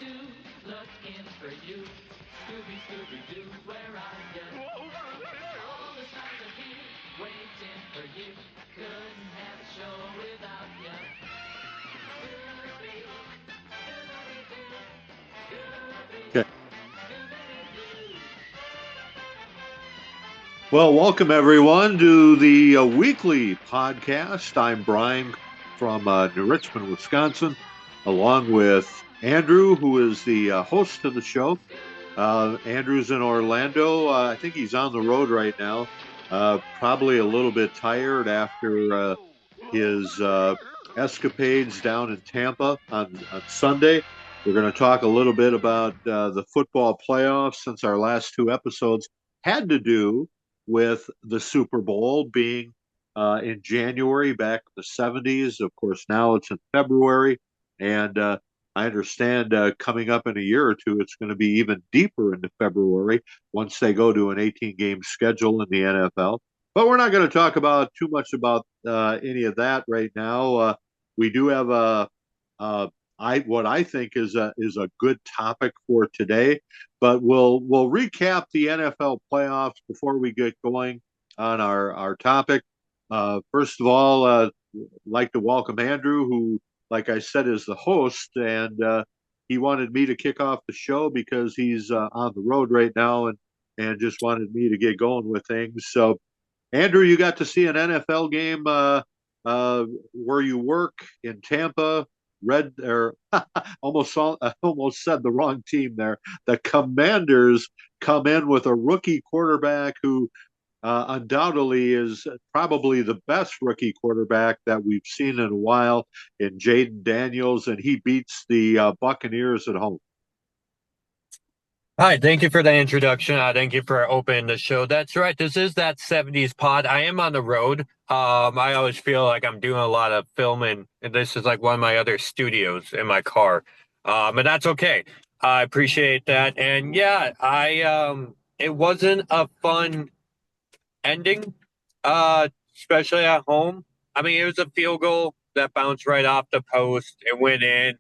looking for you. Scooby-Doo, where are you? All the stars are here, waiting for you. Couldn't have a show without you. Okay. Well, welcome everyone to the weekly podcast. I'm Brian from New Richmond, Wisconsin, along with Andrew, who is the host of the show. Andrew's in Orlando. I think he's on the road right now. Probably a little bit tired after his escapades down in Tampa on Sunday. We're going to talk a little bit about the football playoffs since our last two episodes had to do with the Super Bowl being in January back in the 70s. Of course, now it's in February. And I understand coming up in a year or two, it's going to be even deeper into February once they go to an 18-game schedule in the NFL. But we're not going to talk about too much about any of that right now. We do have what I think is a good topic for today, but we'll recap the NFL playoffs before we get going on our topic. First of all, I'd like to welcome Andrew, who, like I said, is the host, and he wanted me to kick off the show because he's on the road right now and just wanted me to get going with things. So Andrew, you got to see an NFL game where you work in Tampa. Red or almost said the wrong team there. The Commanders come in with a rookie quarterback who undoubtedly is probably the best rookie quarterback that we've seen in a while in Jaden Daniels, and he beats the Buccaneers at home. Hi, thank you for the introduction. Thank you for opening the show. That's right. This is that 70s pod. I am on the road. I always feel like I'm doing a lot of filming, and this is like one of my other studios in my car. And that's okay. I appreciate that. And yeah, it wasn't a fun ending, especially at home. I mean, it was a field goal that bounced right off the post. It went in.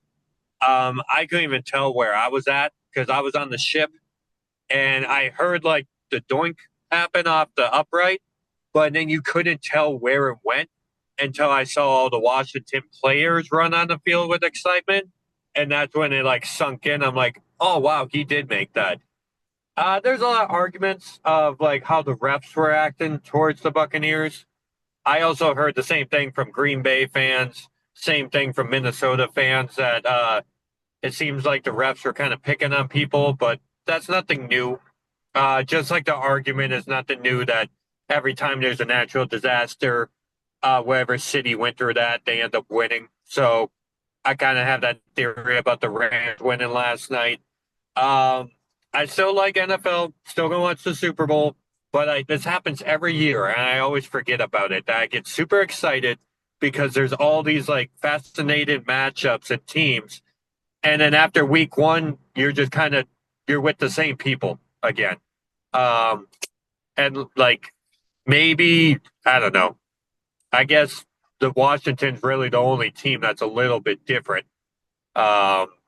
I couldn't even tell where I was at because I was on the ship and I heard like the doink happen off the upright, but then you couldn't tell where it went until I saw all the Washington players run on the field with excitement. And that's when it like sunk in. I'm like, oh, wow, he did make that. There's a lot of arguments of like how the refs were acting towards the Buccaneers. I also heard the same thing from Green Bay fans, same thing from Minnesota fans that it seems like the refs are kind of picking on people, but that's nothing new. Just like the argument is nothing new that every time there's a natural disaster, whatever city went through that, they end up winning. So I kind of have that theory about the Rams winning last night. I still like NFL, still gonna watch the Super Bowl, but this happens every year, and I always forget about it. I get super excited because there's all these like fascinating matchups and teams, and then after week one, you're just kind of you're with the same people again. Um, and like maybe I don't know. I guess the Washington's really the only team that's a little bit different.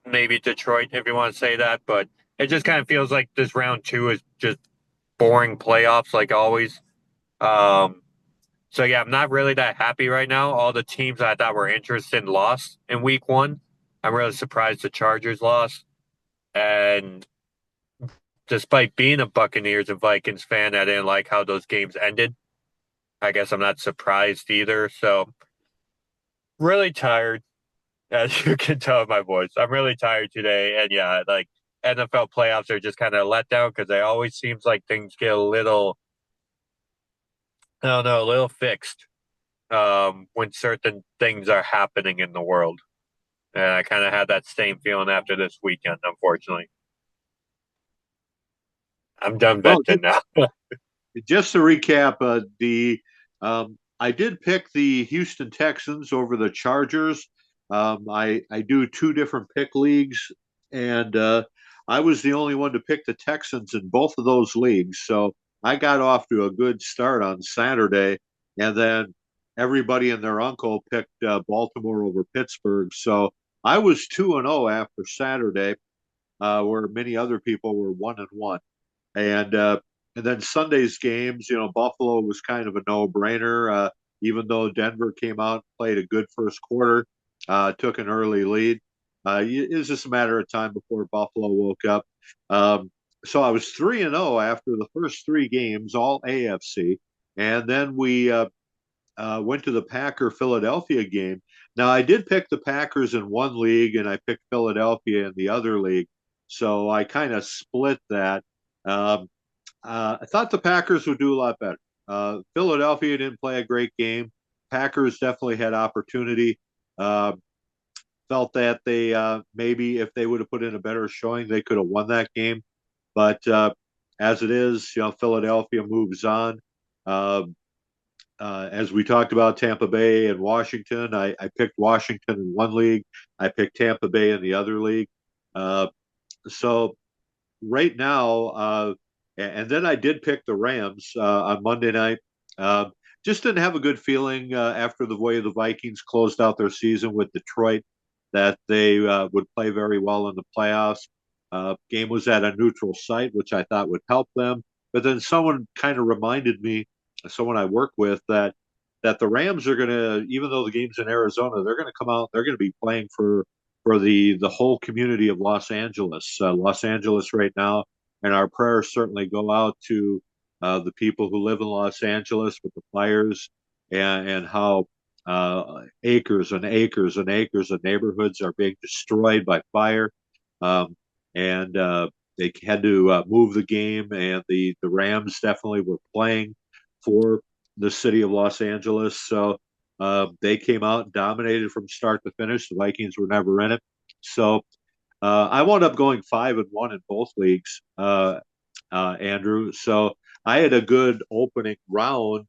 Maybe Detroit, if you want to say that, but it just kind of feels like this round two is just boring playoffs, like always. Um, so yeah, I'm not really that happy right now. All the teams I thought were interested lost in week one. I'm really surprised the Chargers lost. And despite being a Buccaneers and Vikings fan, I didn't like how those games ended. I guess I'm not surprised either. So really tired, as you can tell in my voice. I'm really tired today. And yeah, like NFL playoffs are just kind of let down because it always seems like things get a little, I don't know, a little fixed when certain things are happening in the world. And I kind of had that same feeling after this weekend, unfortunately. I'm done Well, venting now. just to recap, I did pick the Houston Texans over the Chargers. I do two different pick leagues, and I was the only one to pick the Texans in both of those leagues. So I got off to a good start on Saturday, and then everybody and their uncle picked Baltimore over Pittsburgh. So I was 2-0 after Saturday. where many other people were 1-1. And then Sunday's games, Buffalo was kind of a no-brainer. Even though Denver came out and played a good first quarter, took an early lead. It was just a matter of time before Buffalo woke up. So I was 3-0 after the first three games, all AFC, and then we went to the Packer Philadelphia game. Now I did pick the Packers in one league, and I picked Philadelphia in the other league, so I kind of split that. Um, I thought the Packers would do a lot better. Philadelphia didn't play a great game. Packers definitely had opportunity. Uh, Felt that they maybe if they would have put in a better showing, they could have won that game. But as it is, Philadelphia moves on. Uh, as we talked about Tampa Bay and Washington, I picked Washington in one league. I picked Tampa Bay in the other league. So right now, and then I did pick the Rams on Monday night. Uh, just didn't have a good feeling after the way the Vikings closed out their season with Detroit that they would play very well in the playoffs. Game was at a neutral site, which I thought would help them. But then someone kind of reminded me, someone I work with, that the Rams are going to, even though the game's in Arizona, they're going to come out. They're going to be playing for the whole community of Los Angeles. Los Angeles right now, and our prayers certainly go out to the people who live in Los Angeles with the fires and how acres and acres and acres of neighborhoods are being destroyed by fire. Um, and they had to move the game, and the Rams definitely were playing for the city of Los Angeles. So they came out and dominated from start to finish. The Vikings were never in it. So I wound up going 5-1 in both leagues, Andrew. So I had a good opening round.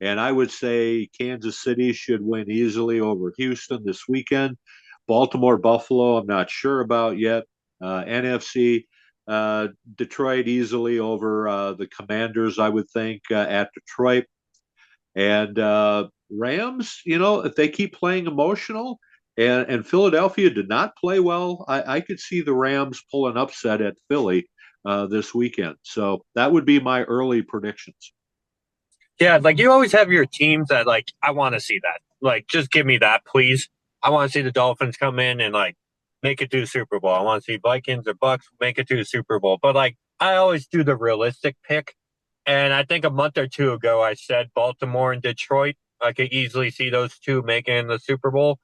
And I would say Kansas City should win easily over Houston this weekend. Baltimore, Buffalo, I'm not sure about yet. NFC, Detroit easily over the Commanders, I would think, at Detroit. And Rams, if they keep playing emotional, and Philadelphia did not play well, I could see the Rams pull an upset at Philly this weekend. So that would be my early predictions. Yeah, like you always have your teams that like I want to see that. Like, just give me that, please. I want to see the Dolphins come in and like make it to the Super Bowl. I want to see Vikings or Bucks make it to the Super Bowl. But like I always do the realistic pick. And I think a month or two ago I said Baltimore and Detroit. I could easily see those two making the Super Bowl.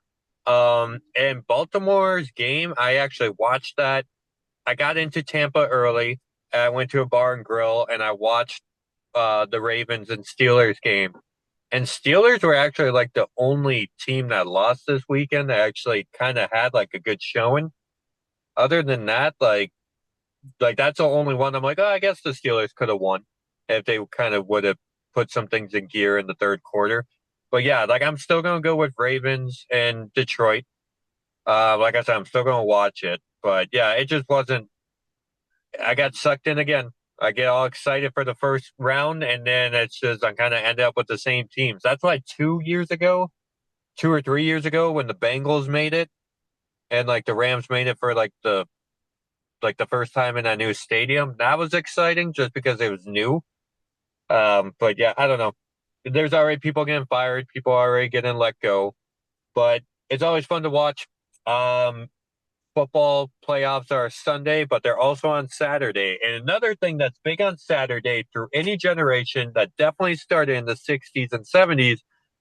And Baltimore's game, I actually watched that. I got into Tampa early. I went to a bar and grill and I watched the Ravens and Steelers game. And Steelers were actually like the only team that lost this weekend that actually kind of had like a good showing. Other than that, like that's the only one I'm like, oh, I guess the Steelers could have won if they kind of would have put some things in gear in the third quarter. But yeah, like I'm still gonna go with Ravens and Detroit. Like I said, I'm still gonna watch it. But yeah, it just wasn't. I got sucked in again. I get all excited for the first round, and then it's just I kind of end up with the same teams. That's why 2 years ago, 2 or 3 years ago, when the Bengals made it, and like the Rams made it for like the first time in a new stadium, that was exciting just because it was new. But yeah, I don't know. There's already people getting fired, people already getting let go, but it's always fun to watch. Um, Football playoffs are Sunday, but they're also on Saturday. And another thing that's big on Saturday through any generation that definitely started in the 60s and 70s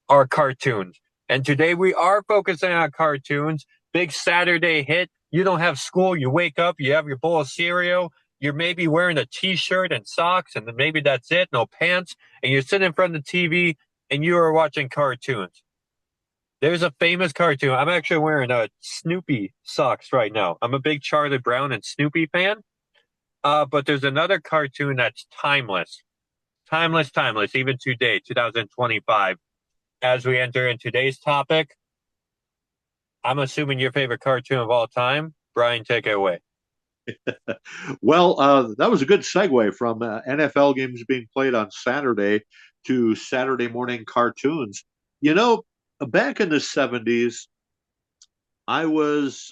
are cartoons. And today we are focusing on cartoons. Big Saturday hit. You don't have school. You wake up, you have your bowl of cereal. You're maybe wearing a t-shirt and socks, and then maybe that's it, no pants. And you're sitting in front of the TV and you are watching cartoons. There's a famous cartoon. I'm actually wearing a Snoopy socks right now. I'm a big Charlie Brown and Snoopy fan. But there's another cartoon that's timeless. Timeless, timeless, even today, 2025. As we enter in today's topic, I'm assuming your favorite cartoon of all time. Brian, take it away. Well, that was a good segue from NFL games being played on Saturday to Saturday morning cartoons. You know, back in the 70s, I was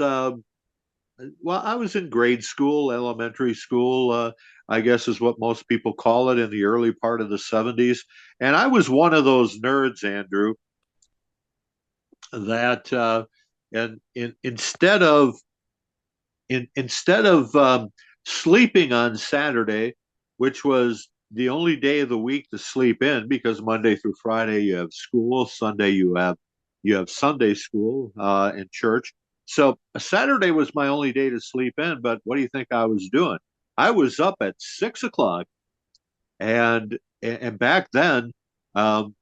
well, I was in grade school, elementary school, I guess is what most people call it, in the early part of the 70s. And I was one of those nerds, Andrew, that and instead of sleeping on Saturday, which was the only day of the week to sleep in, because Monday through Friday you have school, Sunday you have Sunday school and church. So Saturday was my only day to sleep in. But what do you think I was doing? I was up at 6 o'clock, and back then, um,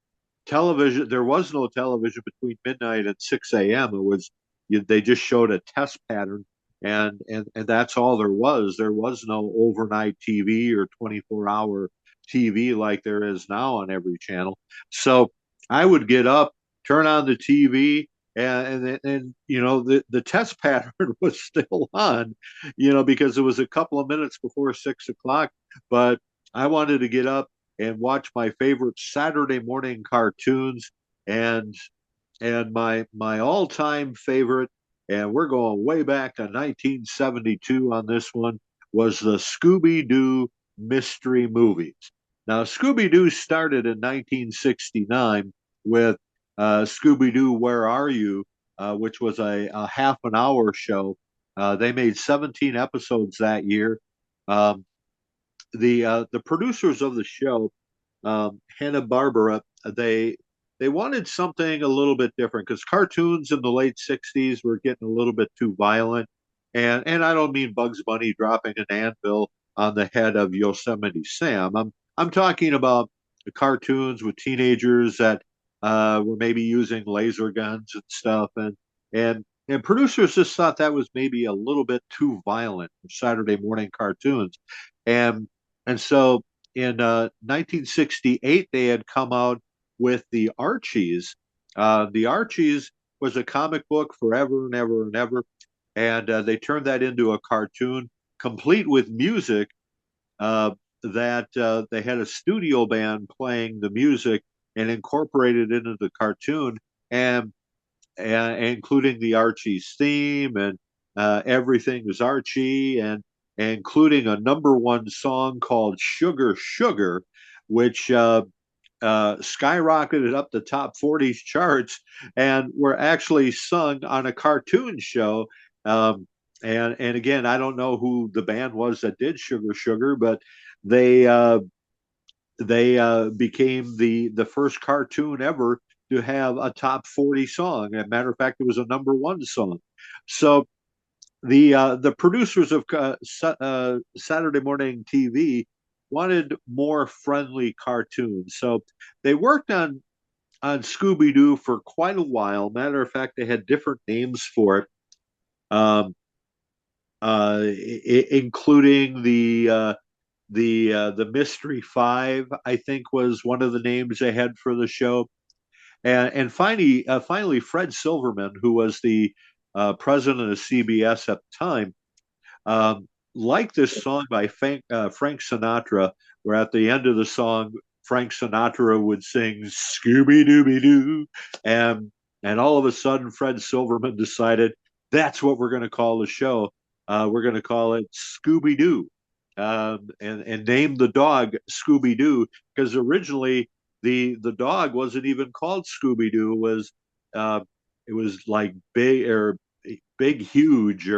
television, there was no television between midnight and 6 a.m. It was, they just showed a test pattern, and that's all there was. There was no overnight TV or 24-hour TV like there is now on every channel. So I would get up, turn on the TV, and the test pattern was still on, because it was a couple of minutes before 6 o'clock. But I wanted to get up and watch my favorite Saturday morning cartoons, and my all-time favorite, and we're going way back to 1972 on this one, was the Scooby-Doo mystery movies. Now, Scooby-Doo started in 1969 with Scooby-Doo, Where Are You?, which was a half an hour show. They made 17 episodes that year. Um, the producers of the show, Hanna Barbera, they wanted something a little bit different, because cartoons in the late '60s were getting a little bit too violent, and I don't mean Bugs Bunny dropping an anvil on the head of Yosemite Sam. I'm talking about the cartoons with teenagers that were maybe using laser guns and stuff, and producers just thought that was maybe a little bit too violent for Saturday morning cartoons, and so in 1968 they had come out with the Archies. The Archies was a comic book forever and ever and ever, and they turned that into a cartoon, complete with music. That They had a studio band playing the music and incorporated it into the cartoon, and including the Archie's theme, and everything was Archie, and including a number one song called Sugar Sugar, which skyrocketed up the top 40s charts and were actually sung on a cartoon show. And again, I don't know who the band was that did Sugar Sugar, but they became the first cartoon ever to have a top 40 song. As a matter of fact, it was a number one song. So the producers of Saturday morning TV wanted more friendly cartoons, so they worked on Scooby Doo for quite a while. Matter of fact, they had different names for it, um, including the Mystery Five, I think, was one of the names they had for the show. And finally, Fred Silverman, who was the president of CBS at the time, like this song by Frank Sinatra, where at the end of the song, Frank Sinatra would sing Scooby Dooby Doo, and all of a sudden, Fred Silverman decided that's what we're going to call the show. We're going to call it Scooby Doo, and name the dog Scooby Doo, because originally the dog wasn't even called Scooby Doo. It was like big huge,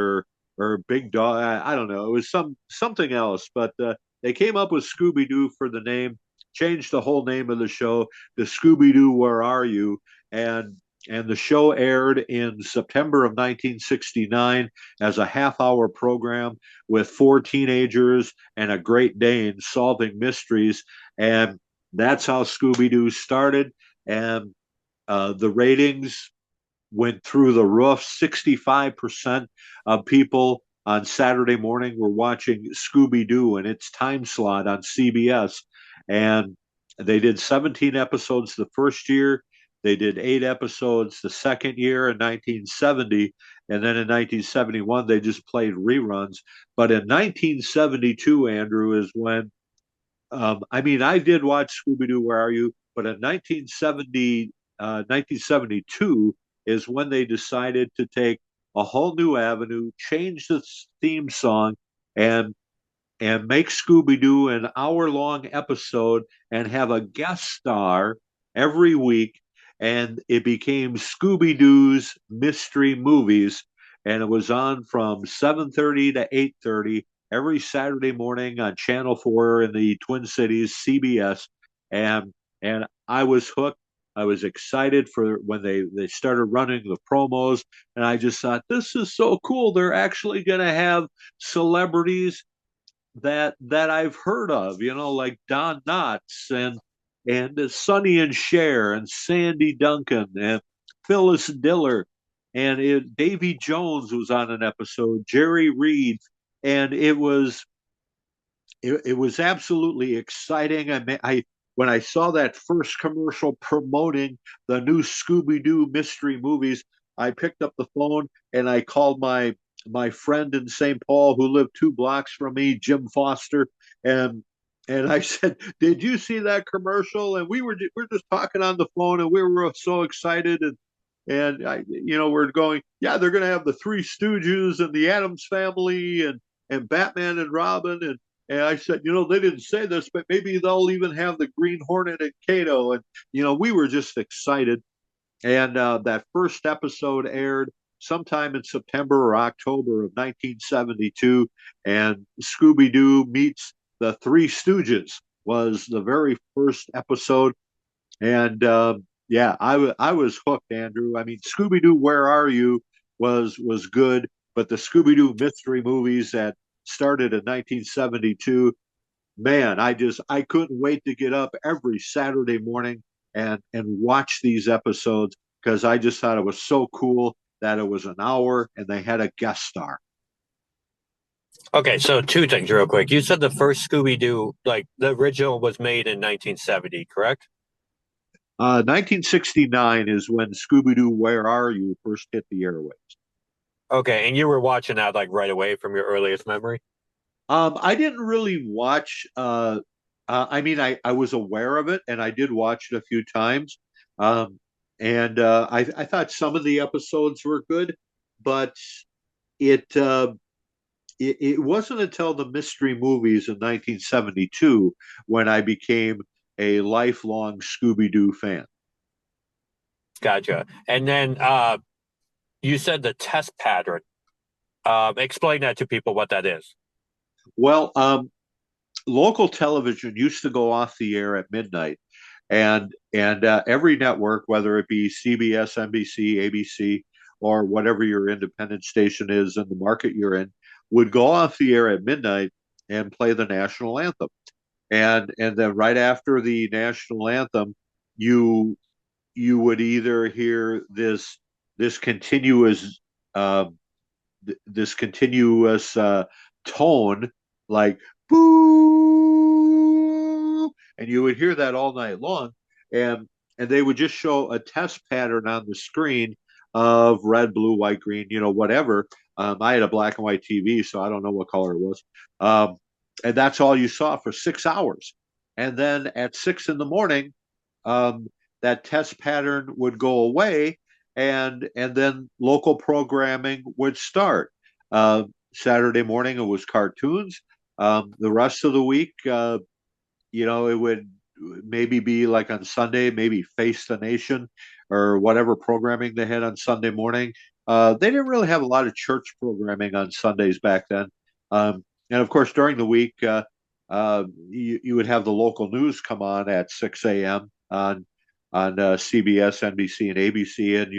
or big dog. I don't know. It was something else, but they came up with Scooby Doo for the name, changed the whole name of the show to Scooby Doo, Where Are You? And the show aired in September of 1969 as a half-hour program with four teenagers and a Great Dane solving mysteries, and that's how Scooby Doo started. And the ratings went through the roof. 65% of people on Saturday morning were watching Scooby Doo in its time slot on CBS. And they did 17 episodes the first year. They did 8 episodes the second year in 1970. And then in 1971, they just played reruns. But in 1972, Andrew, is when, I mean, I did watch Scooby Doo, Where Are You? But in 1972 is when they decided to take a whole new avenue, change the theme song, and make Scooby-Doo an hour-long episode and have a guest star every week. And it became Scooby-Doo's Mystery Movies. And it was on from 7:30 to 8:30 every Saturday morning on Channel 4 in the Twin Cities, CBS. And I was hooked. I was excited for when they started running the promos, and I just thought, this is so cool. They're actually going to have celebrities that I've heard of, like Don Knotts and Sonny and Cher and Sandy Duncan and Phyllis Diller, and Davy Jones was on an episode, Jerry Reed, and it was absolutely exciting. I when I saw that first commercial promoting the new Scooby-Doo mystery movies, I picked up the phone and I called my friend in St. Paul who lived 2 blocks from me, Jim Foster, and I said, "Did you see that commercial?" And we were just talking on the phone, and we were so excited, and we're going, yeah, they're going to have the Three Stooges and the Addams Family and Batman and Robin, and I said, they didn't say this, but maybe they'll even have the Green Hornet and Kato, and we were just excited. And that first episode aired sometime in September or October of 1972, and Scooby Doo meets the Three Stooges was the very first episode, and yeah, I was hooked, Andrew. I mean, Scooby Doo, Where Are You was good, but the Scooby Doo mystery movies that started in 1972, man, I couldn't wait to get up every Saturday morning and watch these episodes because I just thought it was so cool that it was an hour and they had a guest star. Okay, so two things real quick. You said the first Scooby-Doo, like the original, was made in 1970, correct? 1969 is when Scooby Doo, Where Are You first hit the airwaves. Okay, and you were watching that like right away from your earliest memory? I didn't really watch. I mean, I was aware of it, and I did watch it a few times. Um, and I thought some of the episodes were good, but it, uh, it wasn't until the mystery movies in 1972 when I became a lifelong Scooby Doo fan. Gotcha. And then you said the test pattern. Explain that to people what that is. Well, local television used to go off the air at midnight, and every network, whether it be CBS, NBC, ABC, or whatever your independent station is in the market you're in, would go off the air at midnight and play the national anthem. And then right after the national anthem, you you would either hear this continuous uh, this continuous tone like boo, and you would hear that all night long, and they would just show a test pattern on the screen of red, blue, white, green, whatever. I had a black and white TV, so I don't know what color it was, and that's all you saw for 6 hours. And then at 6 in the morning, um, that test pattern would go away, and then local programming would start. Saturday morning it was cartoons. The rest of the week, it would maybe be like on Sunday, maybe Face the Nation or whatever programming they had on Sunday morning. They didn't really have a lot of church programming on Sundays back then. And of course, during the week, you would have the local news come on at 6 a.m. on CBS, NBC, and ABC, and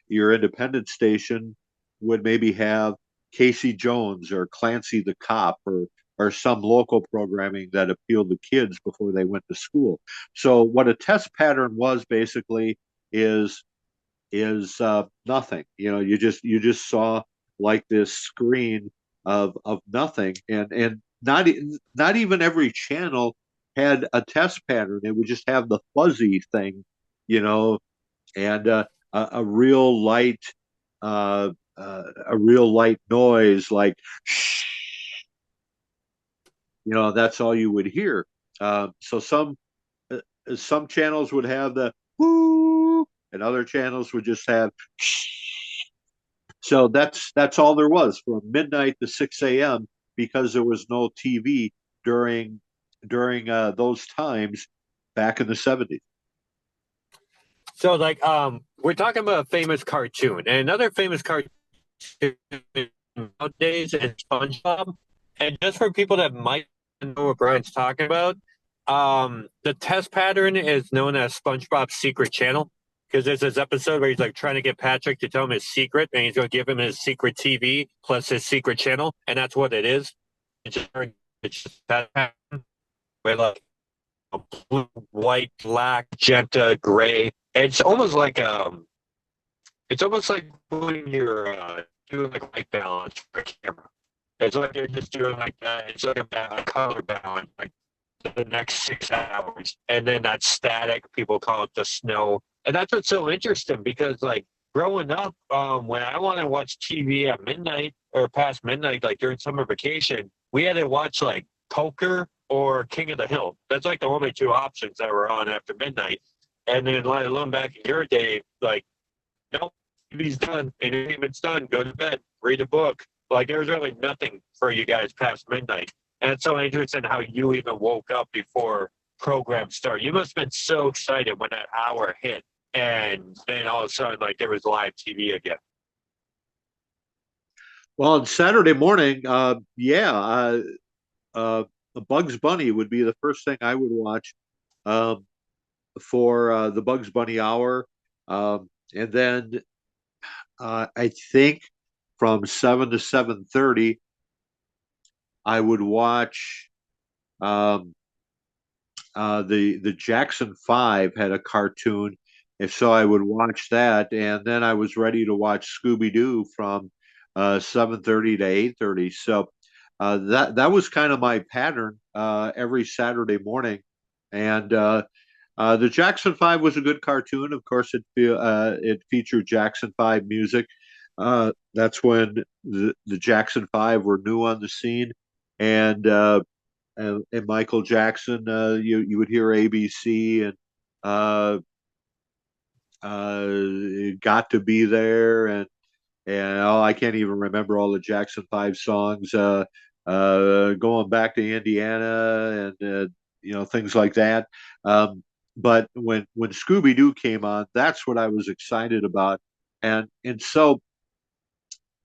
your independent station would maybe have Casey Jones or Clancy the Cop or some local programming that appealed to kids before they went to school. So what a test pattern was basically is nothing. You just saw like this screen of nothing, and not even every channel had a test pattern. It would just have the fuzzy thing, you know, and a real light a real light noise like shh, that's all you would hear. So some channels would have the whoo, and other channels would just have shh. So that's all there was from midnight to 6 a.m. because there was no TV during those times back in the 70s. So like we're talking about a famous cartoon, and another famous cartoon nowadays is SpongeBob. And just for people that might know what Brian's talking about, the test pattern is known as SpongeBob's secret channel. Because there's this episode where he's like trying to get Patrick to tell him his secret, and he's going to give him his secret TV plus his secret channel, and that's what it is. It's just that pattern where like blue, white, black, magenta, gray. It's almost like when you're doing like white balance for a camera. It's like you're just doing like that. It's like a color balance, like the next 6 hours, and then that static. People call it the snow, and that's what's so interesting because like growing up, when I want to watch TV at midnight or past midnight, like during summer vacation, we had to watch like Poker or King of the Hill. That's like the only two options that were on after midnight. And then let alone back in your day, like nope, TV's done, entertainment's done, go to bed, read a book. Like there's really nothing for you guys past midnight. And it's so interesting how you even woke up before programs start. You must have been so excited when that hour hit and then all of a sudden like there was live TV again. Well, on Saturday morning, Bugs Bunny would be the first thing I would watch um, for the Bugs Bunny hour. And then I think from 7 to 7:30, I would watch um, the Jackson Five had a cartoon, and so I would watch that, and then I was ready to watch Scooby Doo from 7:30 to 8:30. So that was kind of my pattern every Saturday morning, and the Jackson Five was a good cartoon. Of course, it featured Jackson Five music. That's when the Jackson Five were new on the scene, and and Michael Jackson. You would hear ABC and uh, got to be there, and oh, I can't even remember all the Jackson Five songs. Going back to Indiana and things like that. But when Scooby Doo came on, that's what I was excited about, and so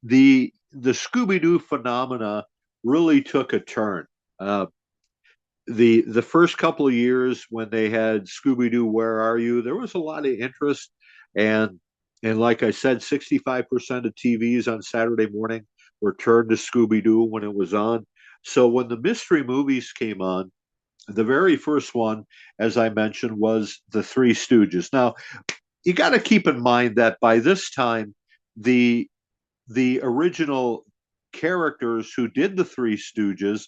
the Scooby Doo phenomena really took a turn. Uh, the first couple of years when they had Scooby Doo, Where Are You? There was a lot of interest, and and like I said, 65% of TVs on Saturday morning were turned to Scooby Doo when it was on. So when the mystery movies came on, the very first one, as I mentioned, was the Three Stooges. Now you got to keep in mind that by this time, the the original characters who did the Three Stooges,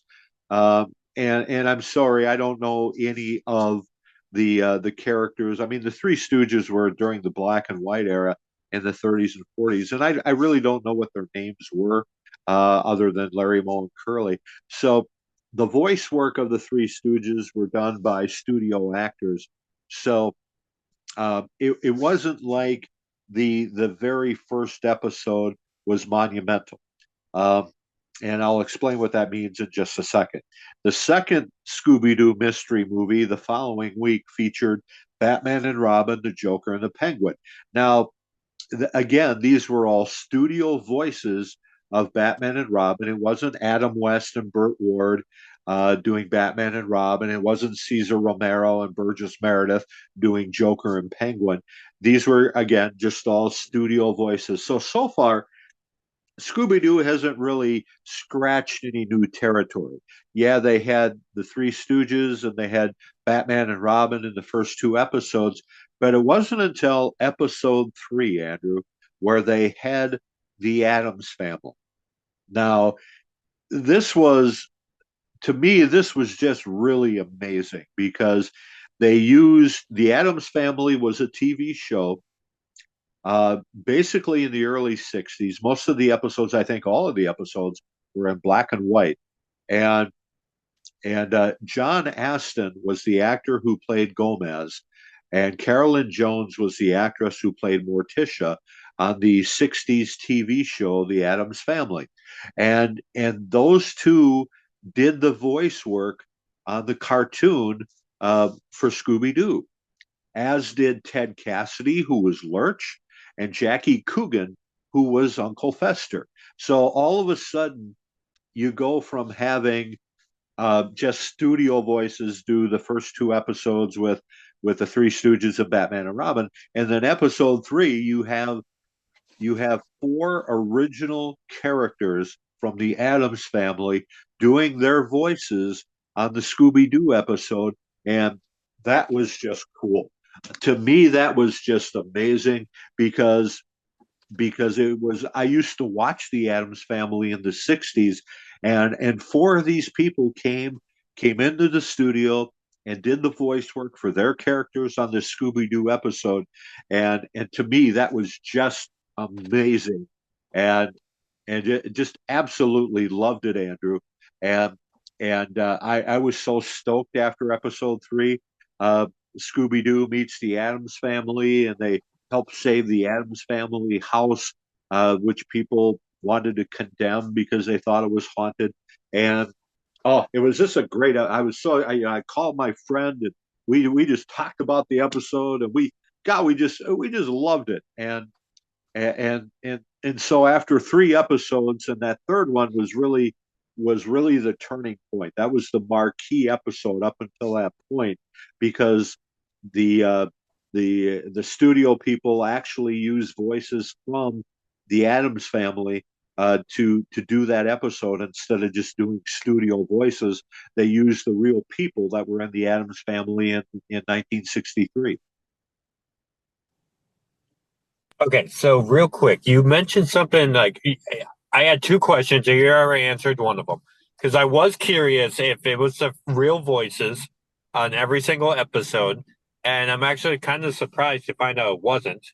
and I'm sorry, I don't know any of the characters. I mean, the Three Stooges were during the black and white era in the 30s and 40s, and I really don't know what their names were, other than Larry, Moe, and Curly. So the voice work of the Three Stooges were done by studio actors. So it wasn't like the very first episode was monumental. Um, and I'll explain what that means in just a second. The second Scooby Doo mystery movie the following week featured Batman and Robin, the Joker, and the Penguin. Now, again, these were all studio voices of Batman and Robin. It wasn't Adam West and Burt Ward doing Batman and Robin. It wasn't Cesar Romero and Burgess Meredith doing Joker and Penguin. These were, again, just all studio voices. So far, Scooby Doo hasn't really scratched any new territory. Yeah, they had the Three Stooges and they had Batman and Robin in the first two episodes, but it wasn't until episode three, Andrew, where they had the Addams family. Now, this was, to me, this was just really amazing because they used the Addams family was a TV show basically in the early 60s. Most of the episodes, I think all of the episodes, were in black and white. And John Aston was the actor who played Gomez, and Carolyn Jones was the actress who played Morticia. on the '60s TV show The Addams Family, and those two did the voice work on the cartoon for Scooby-Doo, as did Ted Cassidy, who was Lurch, and Jackie Coogan, who was Uncle Fester. So all of a sudden, you go from having just studio voices do the first two episodes with the Three Stooges of Batman and Robin, and then episode 3 you have four original characters from the Addams Family doing their voices on the Scooby Doo episode, and that was just cool. To me, that was just amazing because it was, I used to watch the Addams Family in the '60s, and four of these people came into the studio and did the voice work for their characters on this Scooby Doo episode, and to me that was just amazing, and just absolutely loved it, Andrew, and I was so stoked after episode 3. Uh, Scooby Doo meets the Addams Family, and they help save the Addams Family house, which people wanted to condemn because they thought it was haunted. And oh, it was just a great. I was so I called my friend, and we just talked about the episode, and we just loved it. And so after 3 episodes, and that third one was really the turning point. That was the marquee episode up until that point, because the the studio people actually used voices from the Addams Family to do that episode. Instead of just doing studio voices, they used the real people that were in the Addams Family in 1963. Okay, so real quick, you mentioned something like I had two questions, and you already answered one of them. Because I was curious if it was the real voices on every single episode, and I'm actually kind of surprised to find out it wasn't,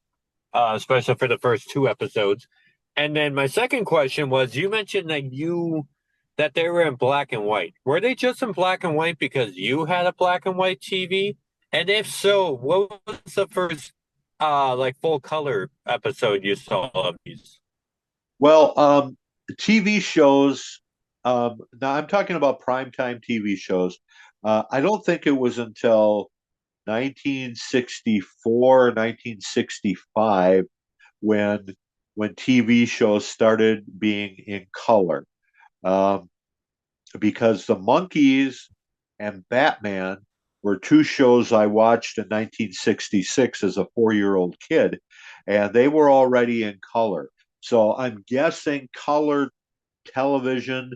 especially for the first 2 episodes. And then my second question was, you mentioned that they were in black and white. Were they just in black and white because you had a black and white TV? And if so, what was the first like full color episode you saw of these? Well, TV shows. Now I'm talking about primetime TV shows. I don't think it was until 1964, 1965 when TV shows started being in color. Um, because the Monkees and Batman were two shows I watched in 1966 as a 4-year-old kid, and they were already in color. So I'm guessing color television,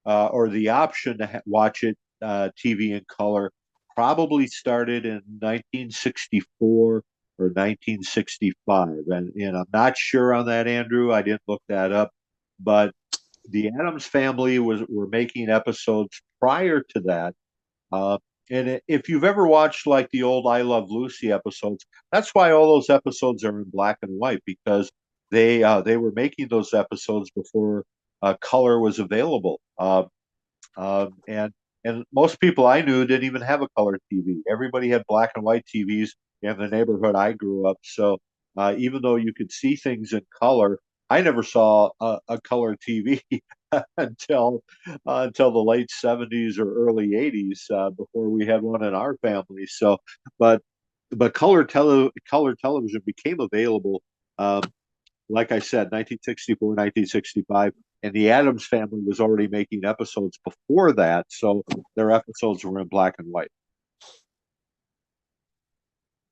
or the option to watch it TV in color, probably started in 1964 or 1965. And I'm not sure on that, Andrew. I didn't look that up. But the Addams Family were making episodes prior to that. Uh, and if you've ever watched like the old I Love Lucy episodes, that's why all those episodes are in black and white, because they were making those episodes before color was available. And most people I knew didn't even have a color TV. Everybody had black and white TVs in the neighborhood I grew up. So even though you could see things in color, I never saw a color TV until the late '70s or early '80s, before we had one in our family. So, but color television became available. Um, like I said, 1964, 1965, and the Addams Family was already making episodes before that, so their episodes were in black and white.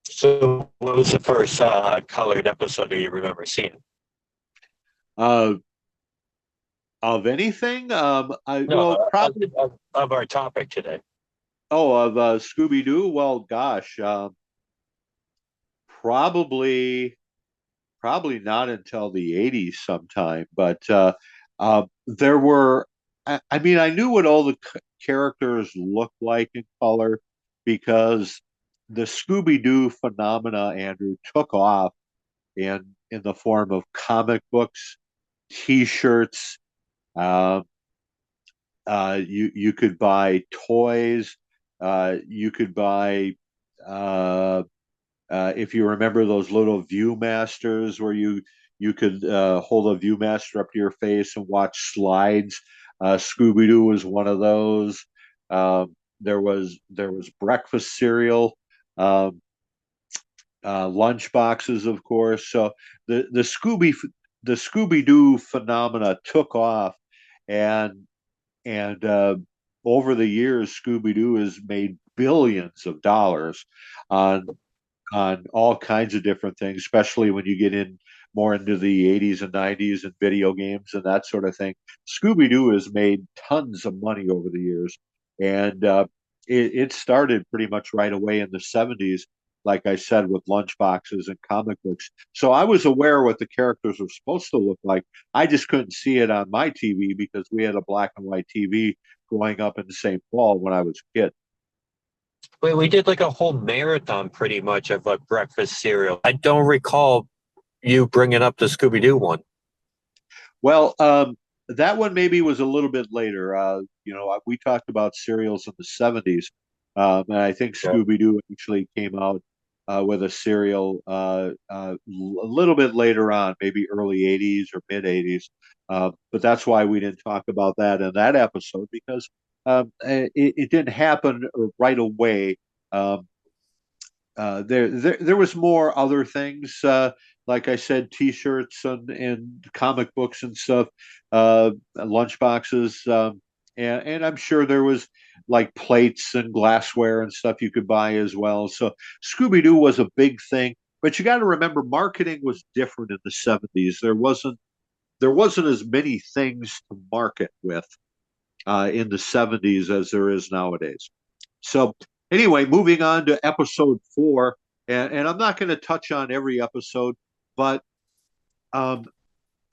So, what was the first colored episode that you remember seeing? Uh, of anything, No, well, probably. of our topic today. Oh, of Scooby Doo. Well, gosh, probably not until the '80s sometime. But there were, I mean, I knew what all the characters looked like in color, because the Scooby Doo phenomena, Andrew, took off in the form of comic books, T-shirts. Um, you could buy toys. You could buy, uh, if you remember those little Viewmasters where you could hold a ViewMaster up to your face and watch slides. Scooby-Doo was one of those. There was breakfast cereal, um, lunch boxes, of course. So the Scooby-Doo phenomena took off, and and over the years, Scooby-Doo has made billions of dollars on all kinds of different things, especially when you get in more into the 80s and 90s and video games and that sort of thing. Scooby Doo has made tons of money over the years, and it started pretty much right away in the 70s, like I said, with lunchboxes and comic books. So I was aware what the characters were supposed to look like. I just couldn't see it on my TV because we had a black and white TV growing up in the St. Paul when I was a kid. Wait, we did like a whole marathon pretty much of like breakfast cereal. I don't recall you bringing up the Scooby Doo one. Well, that one maybe was a little bit later. We talked about cereals in the 70s, and I think Yeah. Scooby Doo actually came out with a cereal a little bit later on, maybe early 80s or mid 80s. But that's why we didn't talk about that in that episode because it didn't happen right away. Um, there was more other things, like I said, T-shirts and comic books and stuff, lunch boxes, and I'm sure there was like plates and glassware and stuff you could buy as well. So Scooby Doo was a big thing, but you got to remember marketing was different in the 70s. There wasn't as many things to market with in the 70s as there is nowadays. So anyway, moving on to episode 4, and I'm not going to touch on every episode, but um,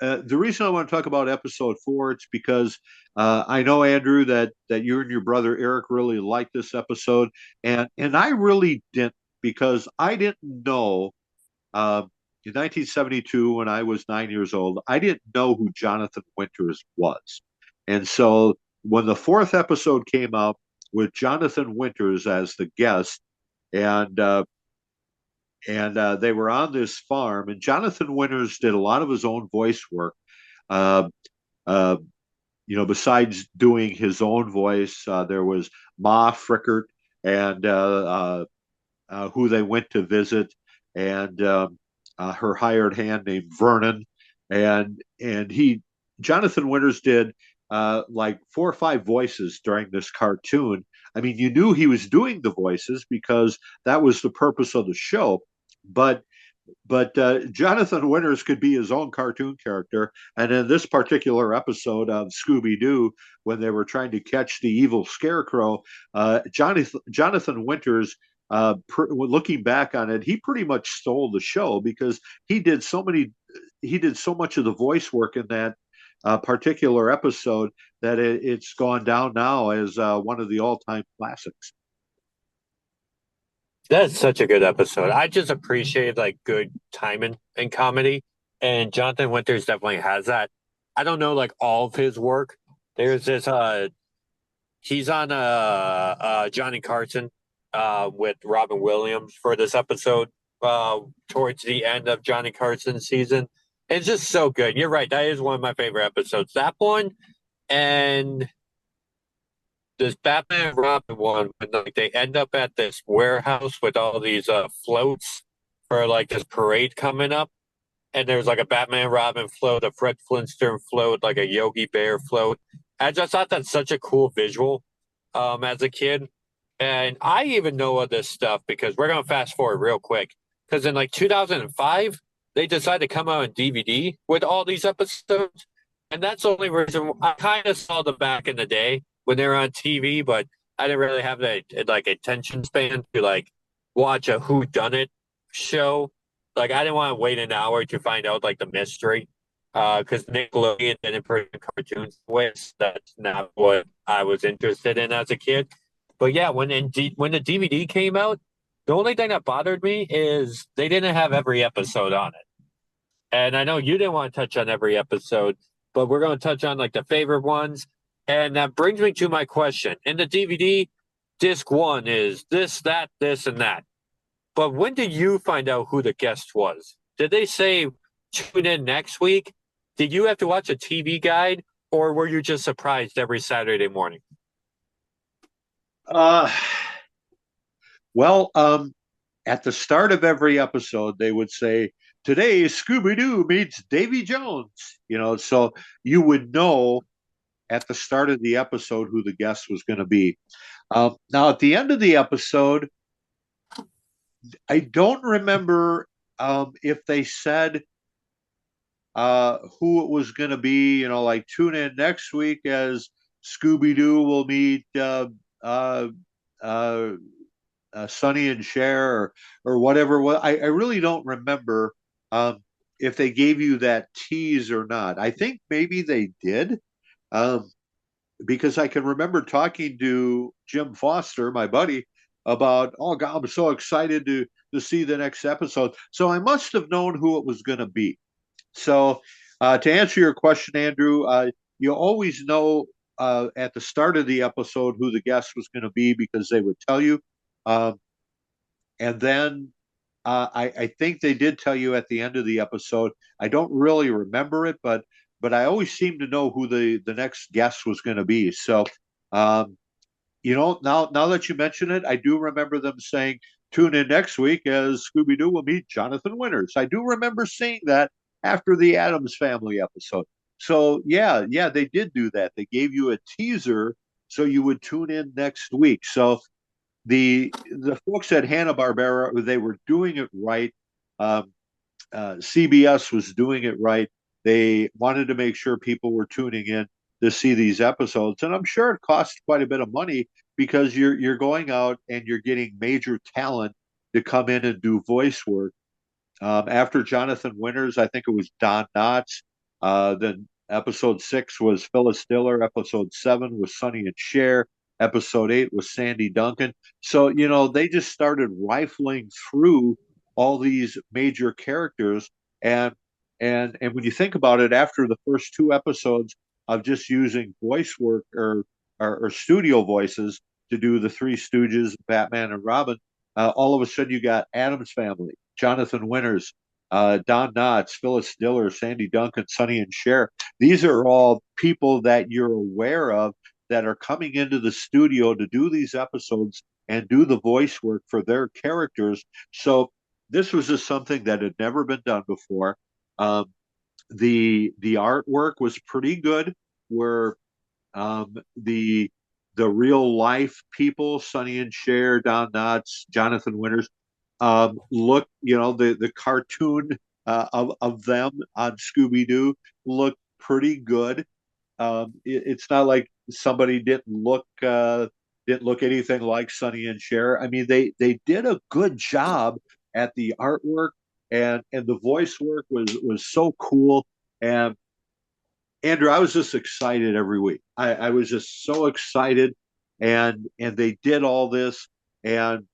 the reason I want to talk about episode 4 it's because I know Andrew that you and your brother Eric really liked this episode, and I really didn't because I didn't know in 1972 when I was 9 years old, I didn't know who Jonathan Winters was, and so when the 4th episode came out with Jonathan Winters as the guest, and they were on this farm, and Jonathan Winters did a lot of his own voice work. Uh, uh, besides doing his own voice, there was Ma Frickert and who they went to visit, and her hired hand named Vernon, and he Jonathan Winters did like 4 or 5 voices during this cartoon. I mean, you knew he was doing the voices because that was the purpose of the show, but Jonathan Winters could be his own cartoon character. And in this particular episode of Scooby Doo, when they were trying to catch the evil scarecrow, Jonathan Winters, looking back on it, he pretty much stole the show because he did so much of the voice work in that particular episode that it's gone down now as one of the all-time classics. That's such a good episode. I just appreciate like good timing and comedy, and Jonathan Winters definitely has that. I don't know like all of his work. There's this he's on Johnny Carson with Robin Williams for this episode towards the end of Johnny Carson's season. It's just so good. You're right. That is one of my favorite episodes. That one and this Batman and Robin one when like they end up at this warehouse with all these floats for like this parade coming up, and there's like a Batman and Robin float, a Fred Flintstone float, like a Yogi Bear float. I just thought that's such a cool visual as a kid, and I even know of this stuff because we're gonna fast forward real quick because in like 2005 they decided to come out on DVD with all these episodes, and that's the only reason I kind of saw them back in the day when they were on TV, but I didn't really have the like attention span to like watch a who done it show. Like I didn't want to wait an hour to find out like the mystery. Because Nickelodeon didn't produce cartoons with that's not what I was interested in as a kid. But yeah, when the DVD came out, the only thing that bothered me is they didn't have every episode on it. And I know you didn't want to touch on every episode, but we're going to touch on like the favorite ones. And that brings me to my question. In the DVD, disc 1 is this, that, this, and that. But when did you find out who the guest was? Did they say tune in next week, did you have to watch a TV guide, or were you just surprised every Saturday morning? Uh, well, at the start of every episode, they would say, "Today, Scooby-Doo meets Davy Jones." So you would know at the start of the episode who the guest was going to be. Now, at the end of the episode, I don't remember if they said who it was going to be. Like tune in next week as Scooby Doo will meet uh, uh, Sonny and Cher or whatever. Well, I really don't remember if they gave you that tease or not. I think maybe they did. Um, because I can remember talking to Jim Foster, my buddy, about, oh God, I'm so excited to see the next episode. So I must have known who it was going to be. So to answer your question, Andrew, you always know at the start of the episode who the guest was going to be because they would tell you. Um, and then I think they did tell you at the end of the episode. I don't really remember it, but I always seem to know who the next guest was going to be. So, um, now that you mention it, I do remember them saying, "Tune in next week as Scooby Doo will meet Jonathan Winters." I do remember seeing that after the Addams Family episode. So yeah, they did do that. They gave you a teaser so you would tune in next week. So the folks at Hanna-Barbera, they were doing it right. Um, CBS was doing it right. They wanted to make sure people were tuning in to see these episodes, and I'm sure it cost quite a bit of money because you're going out and you're getting major talent to come in and do voice work. After Jonathan Winters, I think it was Don Knotts. Then episode 6 was Phyllis Diller. Episode 7 was Sonny and Cher. Episode 8 was Sandy Duncan. So, they just started rifling through all these major characters. And when you think about it, after the first 2 episodes of just using voice work or studio voices to do the Three Stooges, Batman and Robin, all of a sudden you got Addams Family, Jonathan Winters, Don Knotts, Phyllis Diller, Sandy Duncan, Sonny and Cher. These are all people that you're aware of that are coming into the studio to do these episodes and do the voice work for their characters. So this was just something that had never been done before. Um, the artwork was pretty good, where the real life people, Sonny and Cher, Don Knotts, Jonathan Winters, look, the cartoon of them on Scooby Doo looked pretty good. It's not like somebody didn't look anything like Sonny and Cher. I mean, they did a good job at the artwork, and the voice work was so cool. And Andrew, I was just excited every week. I was just so excited, and they did all this, and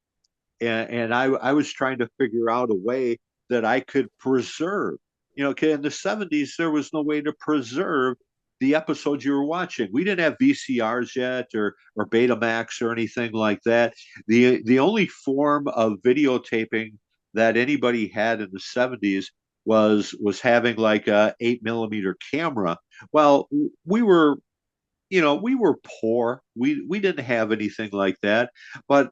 and I was trying to figure out a way that I could preserve. Okay, in the '70s there was no way to preserve the episodes you were watching. We didn't have VCRs yet, or Betamax or anything like that. The only form of videotaping that anybody had in the '70s was having like a 8 millimeter camera. Well, we were we were poor. We didn't have anything like that, but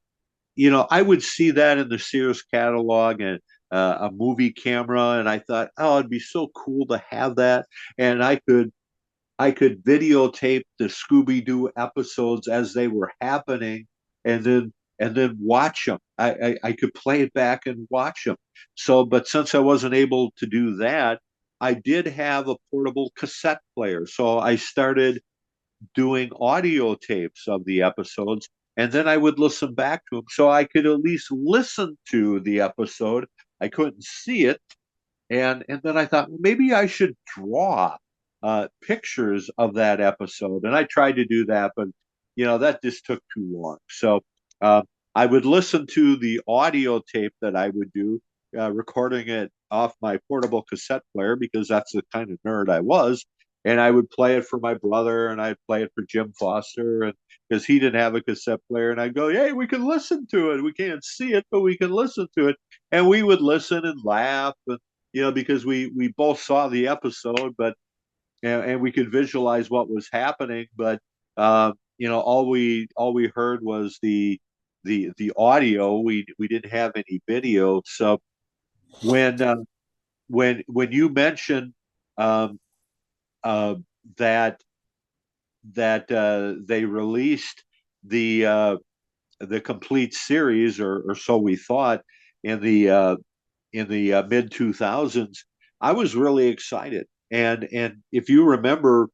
I would see that in the Sears catalog and a movie camera, and I thought, oh, it'd be so cool to have that, and I could videotape the Scooby Doo episodes as they were happening, and then watch them. I could play it back and watch them. So, but since I wasn't able to do that, I did have a portable cassette player. So I started doing audio tapes of the episodes, and then I would listen back to them so I could at least listen to the episode. I couldn't see it, and then I thought, well, maybe I should draw pictures of that episode, and I tried to do that, but that just took too long. So uh, I would listen to the audio tape that I would do, recording it off my portable cassette player because that's the kind of nerd I was, and I would play it for my brother, and I'd play it for Jim Foster, and because he didn't have a cassette player, and I'd go, "Hey, we can listen to it. We can't see it, but we can listen to it," and we would listen and laugh, because we both saw the episode, but and we could visualize what was happening, but all we heard was the audio. We didn't have any video. So when when you mentioned um, uh, that they released the uh, the complete series, or so we thought, in the mid 2000s, I was really excited. And if you remember,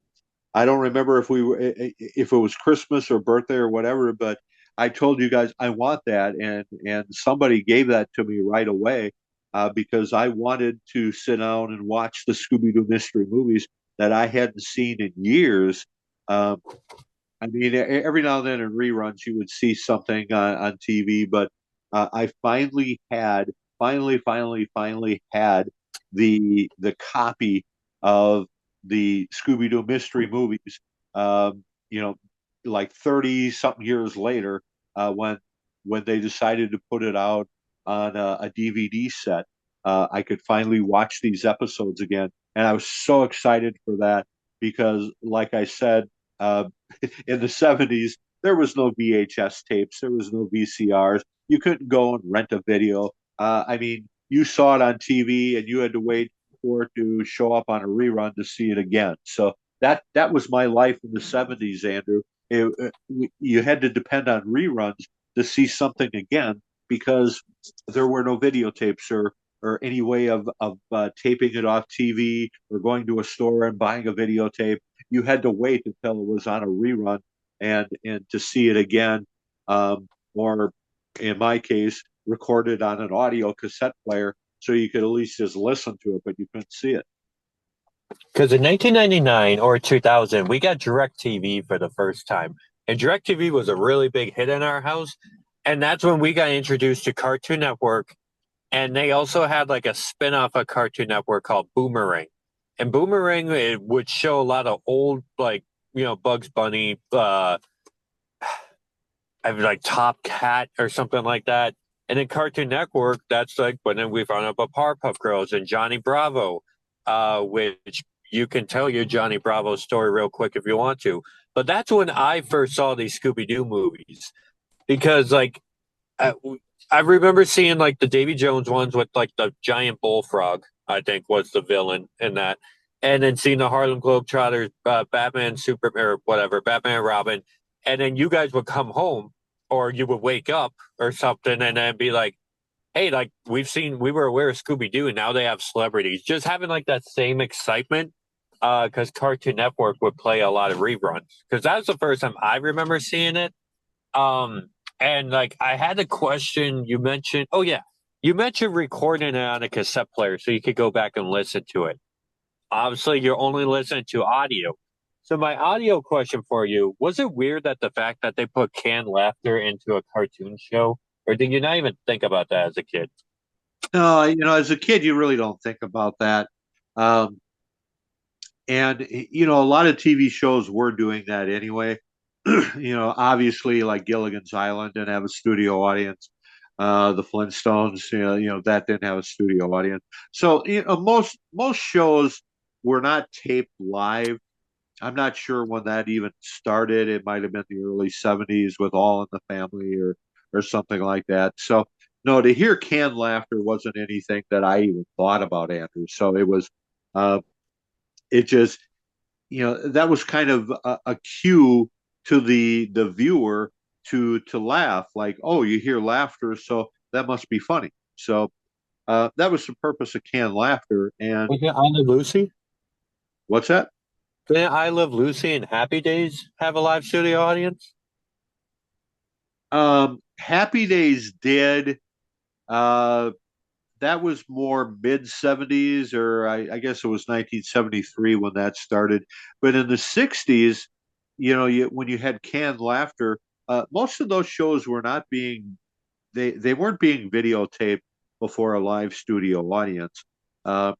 I don't remember if it was Christmas or birthday or whatever, but I told you guys I want that, and somebody gave that to me right away, because I wanted to sit down and watch the Scooby-Doo mystery movies that I hadn't seen in years. Um, I mean, every now and then in reruns, you would see something on TV, but I finally had the copy of the Scooby Doo mystery movies. Um, you know, like 30 something years later, when they decided to put it out on a DVD set, I could finally watch these episodes again, and I was so excited for that because, like I said. In the 70s, there was no VHS tapes, there was no VCRs. You couldn't go and rent a video. I mean, you saw it on TV and you had to wait for it to show up on a rerun to see it again. So that was my life in the 70s, Andrew. You had to depend on reruns to see something again because there were no videotapes or any way of taping it off TV or going to a store and buying a videotape. You had to wait until it was on a rerun and to see it again, or in my case, recorded on an audio cassette player, so you could at least just listen to it, but you couldn't see it. Because in 1999 or 2000, we got DirecTV for the first time. And DirecTV was a really big hit in our house. And that's when we got introduced to Cartoon Network. And they also had like a spin-off of Cartoon Network called Boomerang. And Boomerang, it would show a lot of old, like, Bugs Bunny, I was like Top Cat or something like that. And then Cartoon Network, that's like when we found out about Powerpuff Girls and Johnny Bravo, which you can tell your Johnny Bravo story real quick if you want to. But that's when I first saw these Scooby Doo movies because, like, I, I remember seeing like the Davy Jones ones with like the giant bullfrog, I think was the villain in that. And then seeing the Harlem Globetrotters, Batman, Superman, or whatever, Batman and Robin. And then you guys would come home or you would wake up or something and then be like, hey, like we were aware of Scooby Doo and now they have celebrities. Just having like that same excitement because Cartoon Network would play a lot of reruns. Because that was the first time I remember seeing it. Um, and like I had a question you mentioned. Oh yeah, you mentioned recording it on a cassette player so you could go back and listen to it. Obviously, you're only listening to audio. So my audio question for you, was it weird that the fact that they put canned laughter into a cartoon show? Or did you not even think about that as a kid? No, as a kid, you really don't think about that. Um, and a lot of TV shows were doing that anyway. Obviously, like Gilligan's Island didn't have a studio audience. The Flintstones, that didn't have a studio audience. So, most shows were not taped live. I'm not sure when that even started. It might have been the early 70s with All in the Family or something like that. So, no, to hear canned laughter wasn't anything that I even thought about, Andrew. So uh, it just, that was kind of a cue to the viewer to laugh. Like, oh, you hear laughter, so that must be funny. So that was the purpose of canned laughter. And Was it I Love Lucy? what's that? Didn't I Love Lucy and Happy Days have a live studio audience? Happy Days did. Uh, that was more mid 70s, or I guess it was 1973 when that started. But in the 60s, when you had canned laughter, most of those shows were not being they weren't being videotaped before a live studio audience. Uh,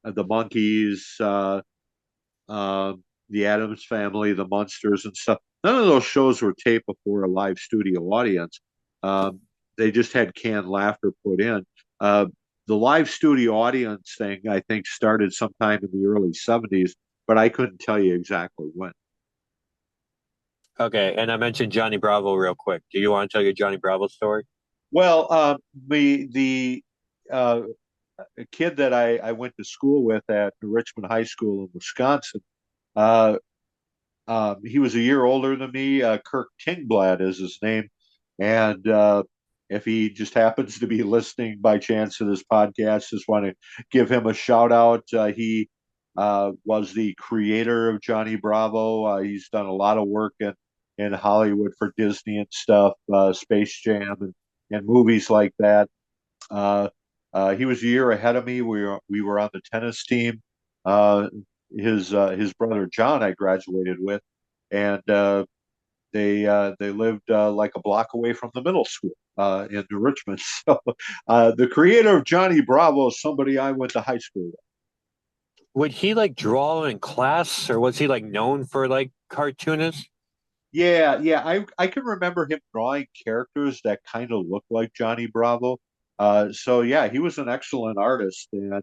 the Monkees, uh, the Adams Family, the Munsters, and stuff. None of those shows were taped before a live studio audience. Um, they just had canned laughter put in. Uh, the live studio audience thing, I think, started sometime in the early 70s, but I couldn't tell you exactly when. Okay, and I mentioned Johnny Bravo real quick. Do you want to tell your Johnny Bravo story? Well, the uh, a kid that I went to school with at Richmond High School in Wisconsin, uh, he was a year older than me. Kirk Kingblad is his name, and if he just happens to be listening by chance to this podcast, just want to give him a shout out. He was the creator of Johnny Bravo. He's done a lot of work in Hollywood for Disney and stuff, Space Jam and movies like that. Uh, he was a year ahead of me. We were on the tennis team. Uh, his brother John I graduated with, and they lived like a block away from the middle school in New Richmond. So the creator of Johnny Bravo is somebody I went to high school with. Would he like draw in class, or was he like known for like cartoonist? Yeah, yeah, I can remember him drawing characters that kind of look like Johnny Bravo. So yeah, he was an excellent artist, and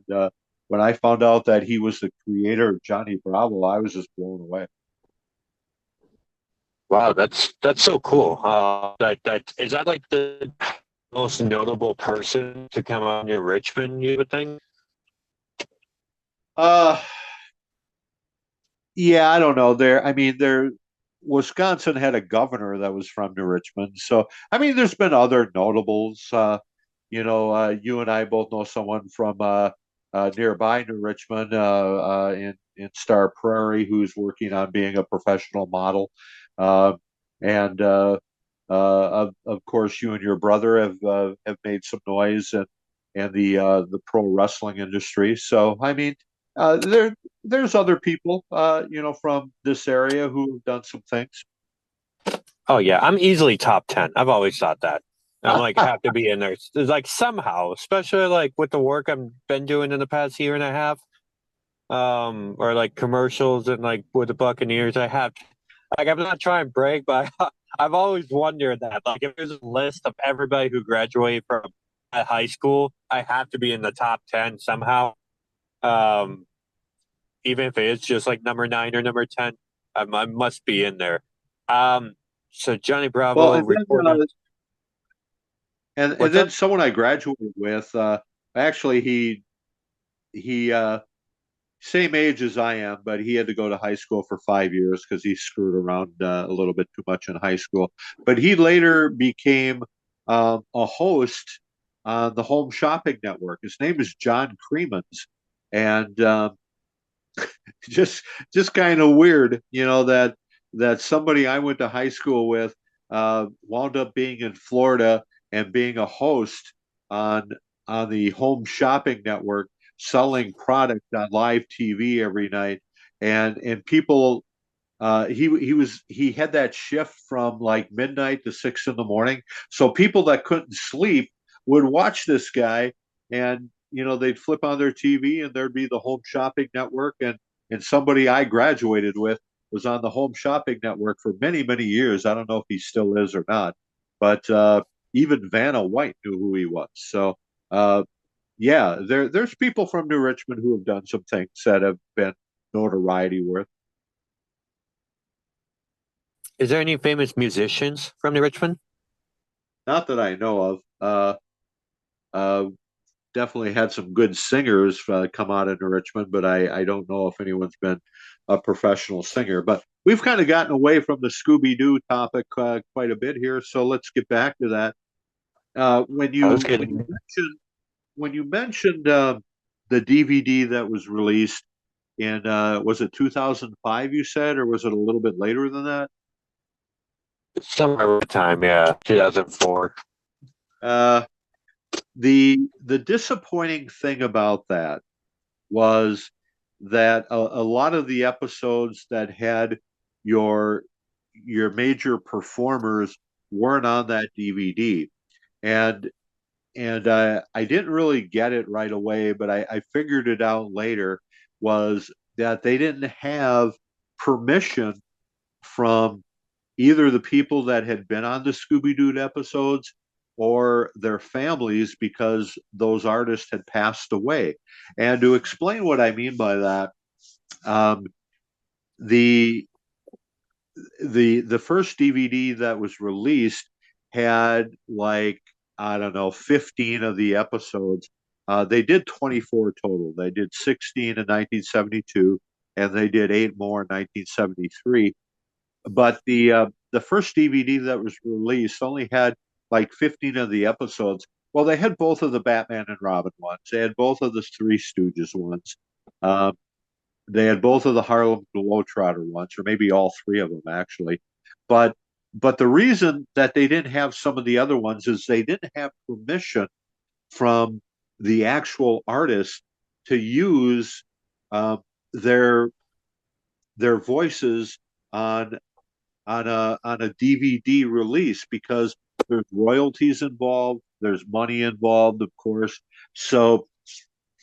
when I found out that he was the creator of Johnny Bravo, I was just blown away. Wow, that's so cool. That is that like the most notable person to come out in Richmond, you would think? Uh, yeah, I don't know. I mean, Wisconsin had a governor that was from New Richmond. So, I mean, there's been other notables. You and I both know someone from nearby New Richmond, in Star Prairie, who's working on being a professional model. Uh, and of course, you and your brother have made some noise and the pro wrestling industry. So, I mean, there's other people, from this area who have done some things. Oh yeah, I'm easily top 10. I've always thought that. I'm like have to be in there. It's like somehow, especially like with the work I've been doing in the past year and a half, or like commercials and like with the Buccaneers, I have like I'm not trying to brag, but I've always wondered that like if there's a list of everybody who graduated from at high school, I have to be in the top 10 somehow. Um, Even if it is just like number 9 or number 10, I must be in there. Um, so Johnny Well, Bravo and then reporting. and What's then up? someone I graduated with, actually he same age as I am, but he had to go to high school for 5 years because he screwed around a little bit too much in high school. But he later became a host on the Home Shopping Network. His name is John Cremans, and just just kind of weird, that somebody I went to high school with wound up being in Florida and being a host on the Home Shopping Network, selling product on live TV every night, and people. He had that shift from like midnight to 6 in the morning. So people that couldn't sleep would watch this guy, and they'd flip on their TV and there'd be the Home Shopping Network, and somebody I graduated with was on the Home Shopping Network for many many years. I don't know if he still is or not, but even Vanna White knew who he was. So uh, yeah, there's people from New Richmond who have done some things that have been notoriety worth. Is there any famous musicians from New Richmond? Not that I know of. Uh, Definitely had some good singers come out into Richmond, but I don't know if anyone's been a professional singer. But we've kind of gotten away from the Scooby-Doo topic quite a bit here, so let's get back to that. Uh, when I was you when you kidding. mentioned when you mentioned the DVD that was released in was it 2005 you said, or was it a little bit later than that? Somewhere around the time, yeah, 2004. Uh, the disappointing thing about that was that a lot of the episodes that had your major performers weren't on that DVD, and I didn't really get it right away, but I figured it out later was that they didn't have permission from either the people that had been on the Scooby Doo episodes or their families because those artists had passed away. And to explain what I mean by that, um, the the first DVD that was released had like, I don't know, 15 of the episodes. They did 24 total. They did 16 in 1972, and they did 8 more in 1973. But the first DVD that was released only had like 15 of the episodes. Well, they had both of the Batman and Robin ones. They had both of the Three Stooges ones. Um, they had both of the Harlem Globetrotter ones, or maybe all three of them actually. But but the reason that they didn't have some of the other ones is they didn't have permission from the actual artist to use uh, their their voices on on a DVD release because there's royalties involved, there's money involved, of course. So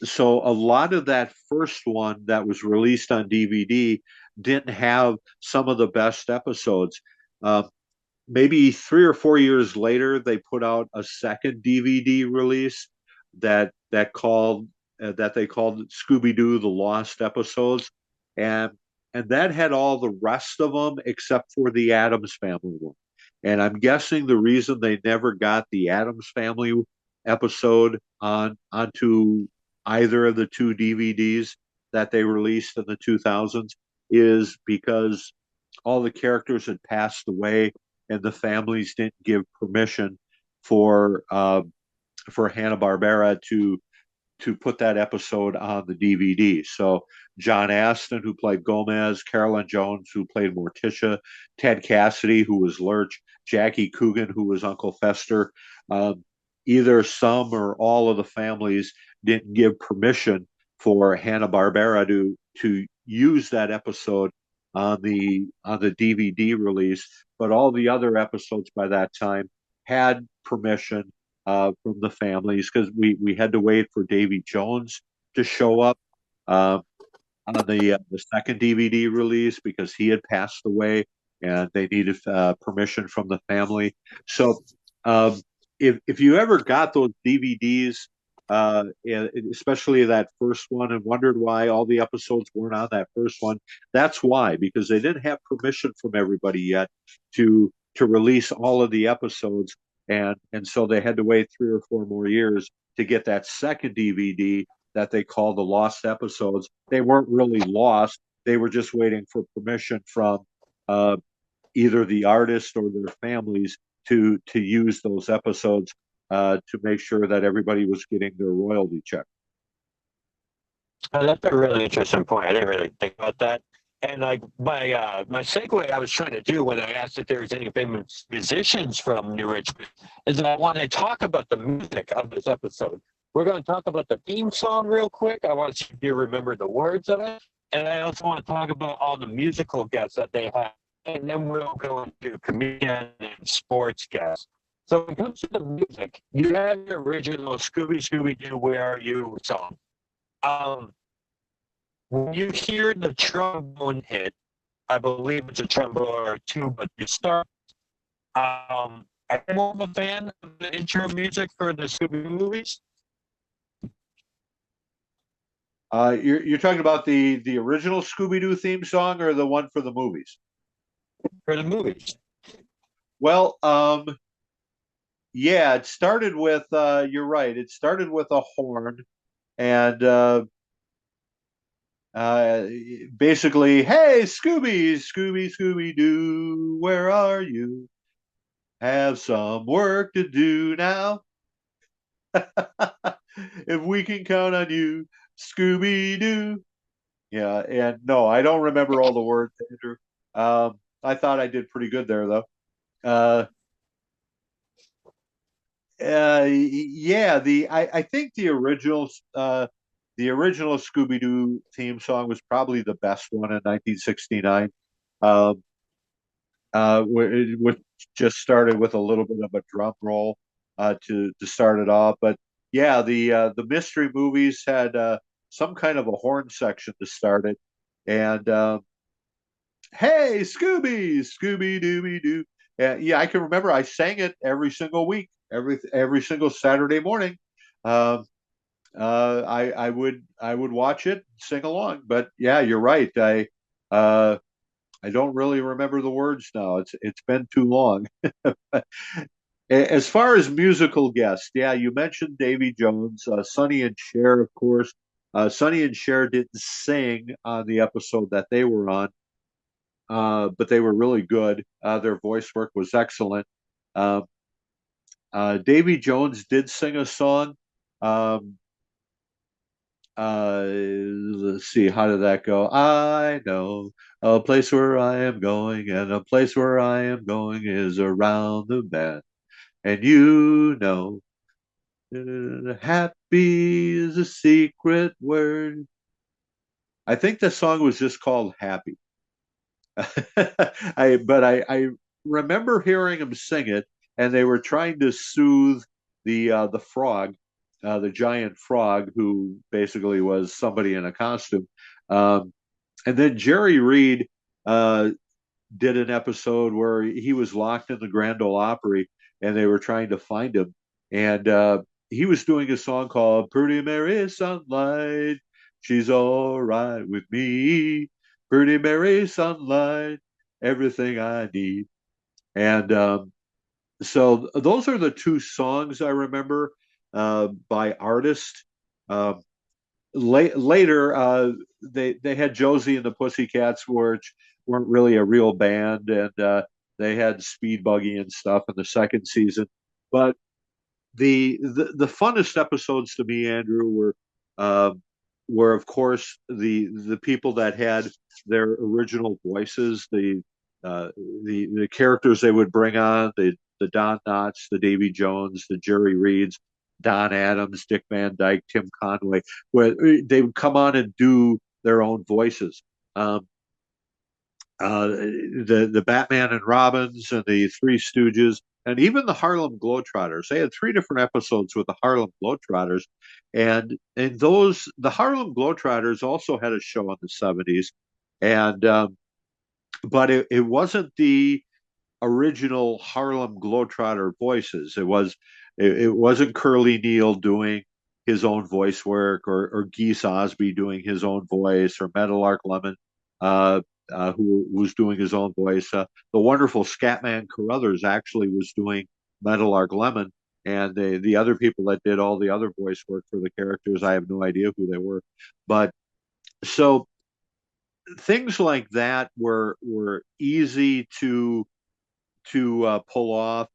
so a lot of that first one that was released on DVD didn't have some of the best episodes. Uh, Maybe 3 or 4 years later, they put out a second DVD release that they called Scooby-Doo: The Lost Episodes, and and that had all the rest of them except for the Addams Family one. And I'm guessing the reason they never got the Addams Family episode onto either of the two DVDs that they released in the 2000s is because all the characters had passed away and the families didn't give permission for uh, for Hanna-Barbera to put that episode on the DVD. So John Astin, who played Gomez, Carolyn Jones, who played Morticia, Ted Cassidy, who was Lurch, Jackie Coogan, who was Uncle Fester, um, either some or all of the families didn't give permission for Hanna-Barbera to use that episode on the DVD release, but all the other episodes by that time had permission from the families because we had to wait for Davy Jones to show up uh, on the second DVD release because he had passed away and they needed permission from the family. So um, if you ever got those DVDs, especially that first one, and wondered why all the episodes weren't on that first one, that's why because they didn't have permission from everybody yet to release all of the episodes, and so they had to wait 3 or 4 more years to get that second DVD that they call the lost episodes. They weren't really lost. They were just waiting for permission from uh, either the artist or their families to use those episodes to make sure that everybody was getting their royalty check. That's a really interesting point. I didn't really think about that. And like my segue I was trying to do when I asked if there was any famous musicians from New Richmond is that I want to talk about the music of this episode. We're going to talk about the theme song real quick. I want to see if you remember the words of it. And I also want to talk about all the musical guests that they have. And then we'll go into comedian and sports guests. So when it comes to the music, you have your original Scooby-Doo, Where Are You song. Um, when you hear the trombone hit, I believe it's a trombone or two, but you start. I'm more of a fan of the intro music for the Scooby movies. You're talking about the original Scooby-Doo theme song or the one for the movies? For the movies. Well, yeah, it started with you're right. It started with a horn and uh, basically, hey, Scooby-Doo, where are you? Have some work to do now. If we can count on you, Scooby-Doo. Yeah, and no, I don't remember all the words, Andrew. I thought I did pretty good there, though. Uh, yeah, I think the original Scooby Doo theme song was probably the best one in 1969. Um, which just started with a little bit of a drum roll to start it off. But yeah, the mystery movies had some kind of a horn section to start it, and hey, Scooby Dooby Doo. Yeah, I can remember I sang it every single week every single Saturday morning. Um, I would watch it, sing along. But yeah, you're right. I don't really remember the words now. It's been too long. As far as musical guests, yeah, you mentioned Davy Jones, Sonny and Cher, of course. Sonny and Cher didn't sing on the episode that they were on, but they were really good. Their voice work was excellent. Um, Davy Jones did sing a song. Um, let's see, how did that go? I know a place where I am going, and a place where I am going is around the bend. And you know, happy is a secret word. I think the song was just called Happy. I remember hearing him sing it, and they were trying to soothe the frog, the giant frog, who basically was somebody in a costume. Um, and then Jerry Reed uh, did an episode where he was locked in the Grand Ole Opry, and they were trying to find him, and he was doing a song called "Pretty Mary Sunlight." She's all right with me. Pretty Mary Sunlight, everything I need. And so those are the two songs I remember by artist. Um, later, they had Josie and the Pussycats, which weren't really a real band, and they had Speed Buggy and stuff in the second season. But the funnest episodes to me, Andrew, uh, were of course the people that had their original voices, the characters they would bring on, the Don Knotts, the Davy Jones, the Jerry Reeds, Don Adams, Dick Van Dyke, Tim Conway, where they would come on and do their own voices. Um, the Batman and Robins and the Three Stooges and even the Harlem Globetrotters. They had three different episodes with the Harlem Globetrotters, and those the Harlem Globetrotters also had a show in the '70s, and but it wasn't the original Harlem Globetrotter voices. It wasn't Curly Neal doing his own voice work, or Geese Osby doing his own voice, or Meadowlark Lemon, uh, who was doing his own voice. The wonderful Scatman Carruthers actually was doing Meadowlark Lemon, and the other people that did all the other voice work for the characters, I have no idea who they were. But so things like that were easy to pull off.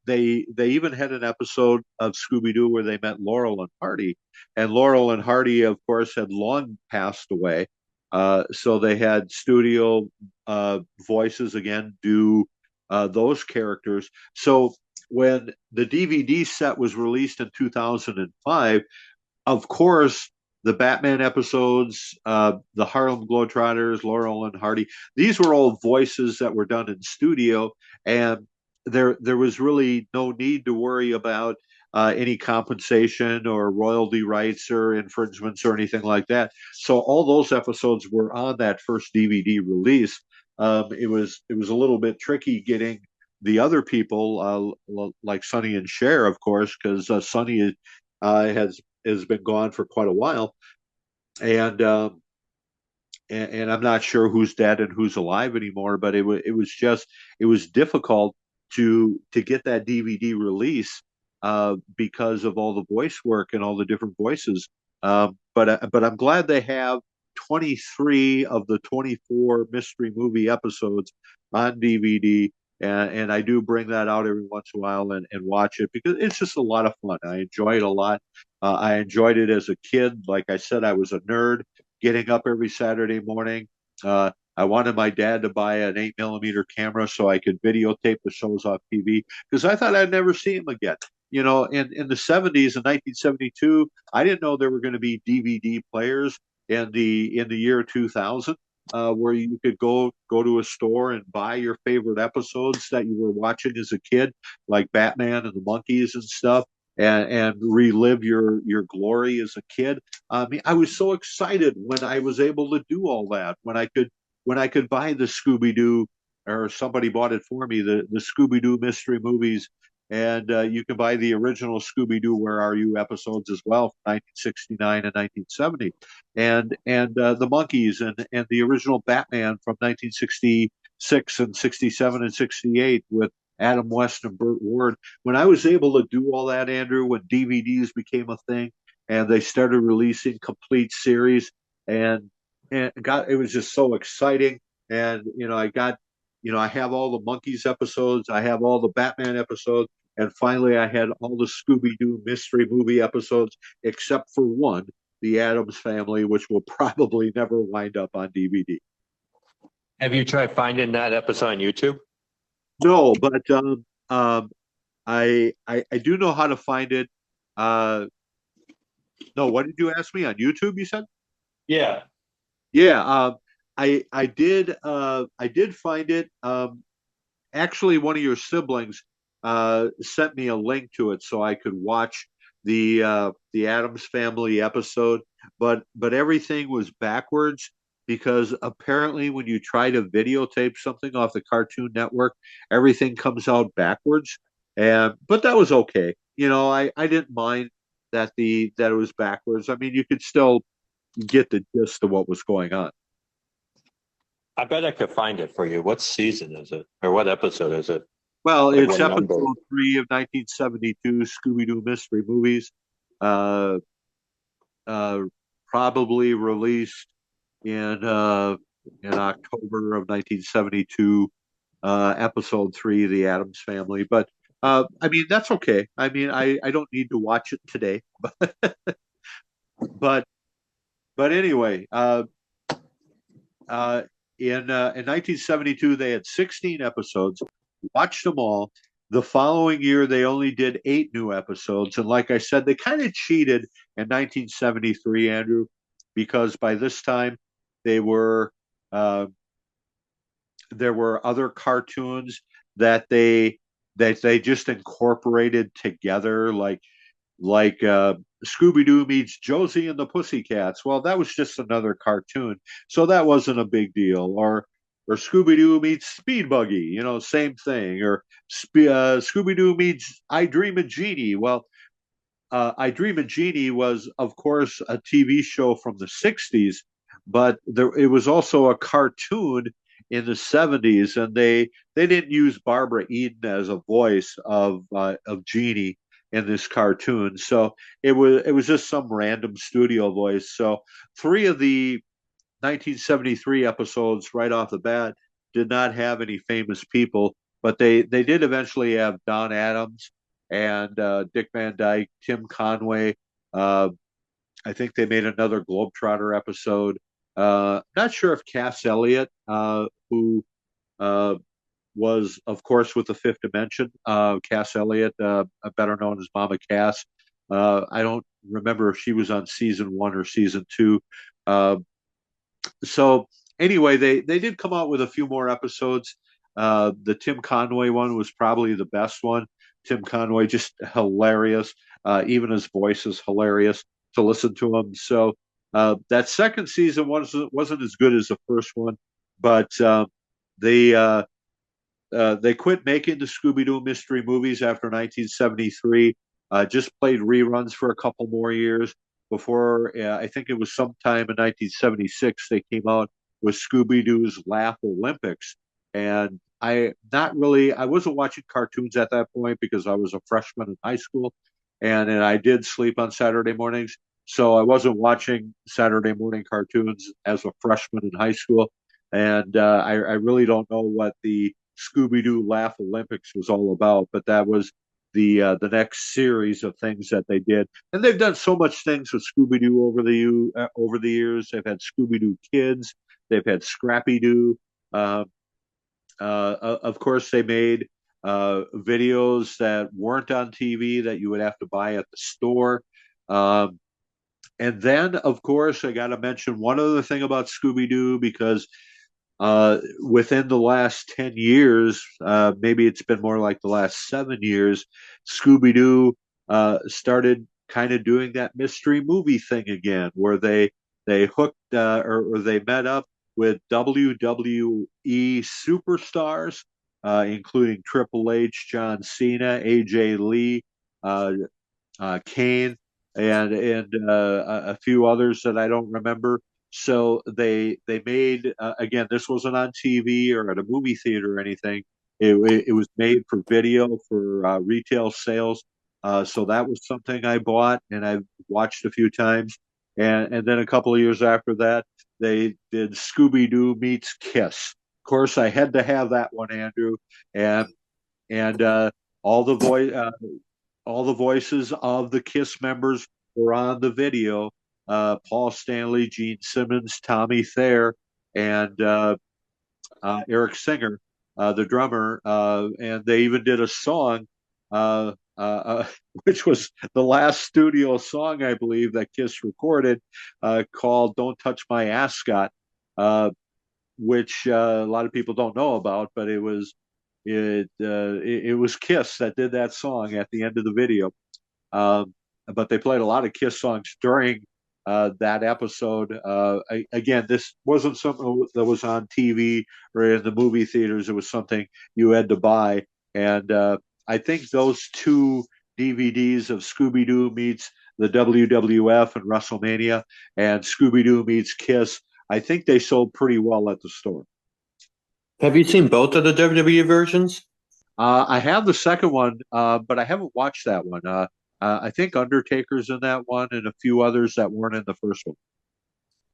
They even had an episode of Scooby-Doo where they met Laurel and Hardy, and Laurel and Hardy, of course, had long passed away. So they had studio voices again do those characters. So when the DVD set was released in 2005, of course, the Batman episodes, the Harlem Globetrotters, Laurel and Hardy, these were all voices that were done in studio, and there was really no need to worry about any compensation or royalty rights or infringements or anything like that. So all those episodes were on that first DVD release. It was a little bit tricky getting the other people like Sonny and Cher, of course, because Sonny has been gone for quite a while, and and I'm not sure who's dead and who's alive anymore. But it was difficult to get that DVD release because of all the voice work and all the different voices. But I'm glad they have 23 of the 24 mystery movie episodes on DVD. And I do bring that out every once in a while and watch it because it's just a lot of fun. I enjoy it a lot. I enjoyed it as a kid. Like I said, I was a nerd getting up every Saturday morning. I wanted my dad to buy an 8 millimeter camera so I could videotape the shows off TV because I thought I'd never see him again. In the '70s, in 1972, I didn't know there were going to be DVD players in the year 2000, where you could go to a store and buy your favorite episodes that you were watching as a kid, like Batman and the Monkeys and stuff, and relive your glory as a kid. I mean, I was so excited when I was able to do all that. When I could buy the Scooby Doo, or somebody bought it for me, the Scooby Doo mystery movies And you can buy the original Scooby-Doo Where Are You episodes as well from 1969 and 1970, and the Monkeys and the original Batman from 1966 and 67 and 68 with Adam West and Burt Ward. When I was able to do all that, Andrew, when DVDs became a thing and they started releasing complete series, and it was just so exciting. And I have all the Monkeys episodes, I have all the Batman episodes, and finally I had all the Scooby-Doo mystery movie episodes except for one, the Addams Family, which will probably never wind up on DVD. Have you tried finding that episode on YouTube? No, but I do know how to find it. No, what did you ask me on YouTube? You said? Yeah. Yeah, I did find it. Actually, one of your siblings sent me a link to it so I could watch the Addams Family episode, but everything was backwards because apparently when you try to videotape something off the Cartoon Network, everything comes out backwards. And but that was okay. I didn't mind that it was backwards. I mean, you could still get the gist of what was going on. I bet I could find it for you. What season is it? Or what episode is it? Well, Like it's what number? episode 3 of 1972 Scooby-Doo Mystery Movies, uh, uh, probably released in October of 1972, episode 3, The Addams Family. But I mean, that's okay. I mean, I don't need to watch it today, but anyway, uh, in 1972 they had 16 episodes. Watched them all. The following year they only did 8 new episodes, and like I said, they kind of cheated in 1973, Andrew, because by this time they were uh, there were other cartoons that they just incorporated together, like Scooby Doo meets Josie and the Pussycats. Well, that was just another cartoon, so that wasn't a big deal. Or Scooby Doo meets Speed Buggy, same thing. Or Scooby Doo meets I Dream of Jeannie. Well, I Dream of Jeannie was, of course, a TV show from the '60s, but it was also a cartoon in the '70s, and they didn't use Barbara Eden as a voice of Jeannie in this cartoon, so it was just some random studio voice. So 3 of the 1973 episodes, right off the bat, did not have any famous people, but they did eventually have Don Adams and Dick Van Dyke, Tim Conway. Uh, I think they made another Globetrotter episode. Not sure if Cass Elliot, who uh, was, of course, with the Fifth Dimension, Cass Elliot, better known as Mama Cass. I don't remember if she was on season 1 or season 2. Uh, so anyway, they did come out with a few more episodes. The Tim Conway one was probably the best one. Tim Conway, just hilarious. Even his voice is hilarious to listen to him. So that second season wasn't as good as the first one, but they they quit making the Scooby Doo mystery movies after 1973. Just played reruns for a couple more years before, I think it was sometime in 1976, they came out with Scooby Doo's Laugh Olympics. And I wasn't watching cartoons at that point because I was a freshman in high school, and I did sleep on Saturday mornings. So I wasn't watching Saturday morning cartoons as a freshman in high school. And I really don't know what the Scooby Doo Laugh Olympics was all about, but that was the next series of things that they did, and they've done so much things with Scooby Doo over the years. They've had Scooby Doo Kids, they've had Scrappy Doo. Of course, they made videos that weren't on TV that you would have to buy at the store. Um, and then, of course, I got to mention one other thing about Scooby Doo because within the last 10 years, maybe it's been more like the last 7 years, Scooby Doo started kind of doing that mystery movie thing again, where they hooked or they met up with WWE superstars. including Triple H, John Cena, AJ Lee, uh, Kane, and a few others that I don't remember. So they made again. This wasn't on TV or at a movie theater or anything. It was made for video for retail sales. So that was something I bought and I watched a few times. And then a couple of years after that, they did Scooby-Doo meets Kiss. Of course, I had to have that one, Andrew, and all the voice all the voices of the Kiss members were on the video. Paul Stanley, Gene Simmons, Tommy Thayer, and Eric Singer, the drummer, and they even did a song, which was the last studio song, I believe, that Kiss recorded, called "Don't Touch My Ascot," which a lot of people don't know about, but it was Kiss that did that song at the end of the video. But they played a lot of Kiss songs during that episode. Again, this wasn't something that was on TV or in the movie theaters. It was something you had to buy. And I think those two DVDs of Scooby-Doo meets the WWF and WrestleMania and Scooby-Doo meets Kiss, I think they sold pretty well at the store. Have you seen both of the WWE versions? I have the second one, but I haven't watched that one. I think Undertaker's in that one and a few others that weren't in the first one.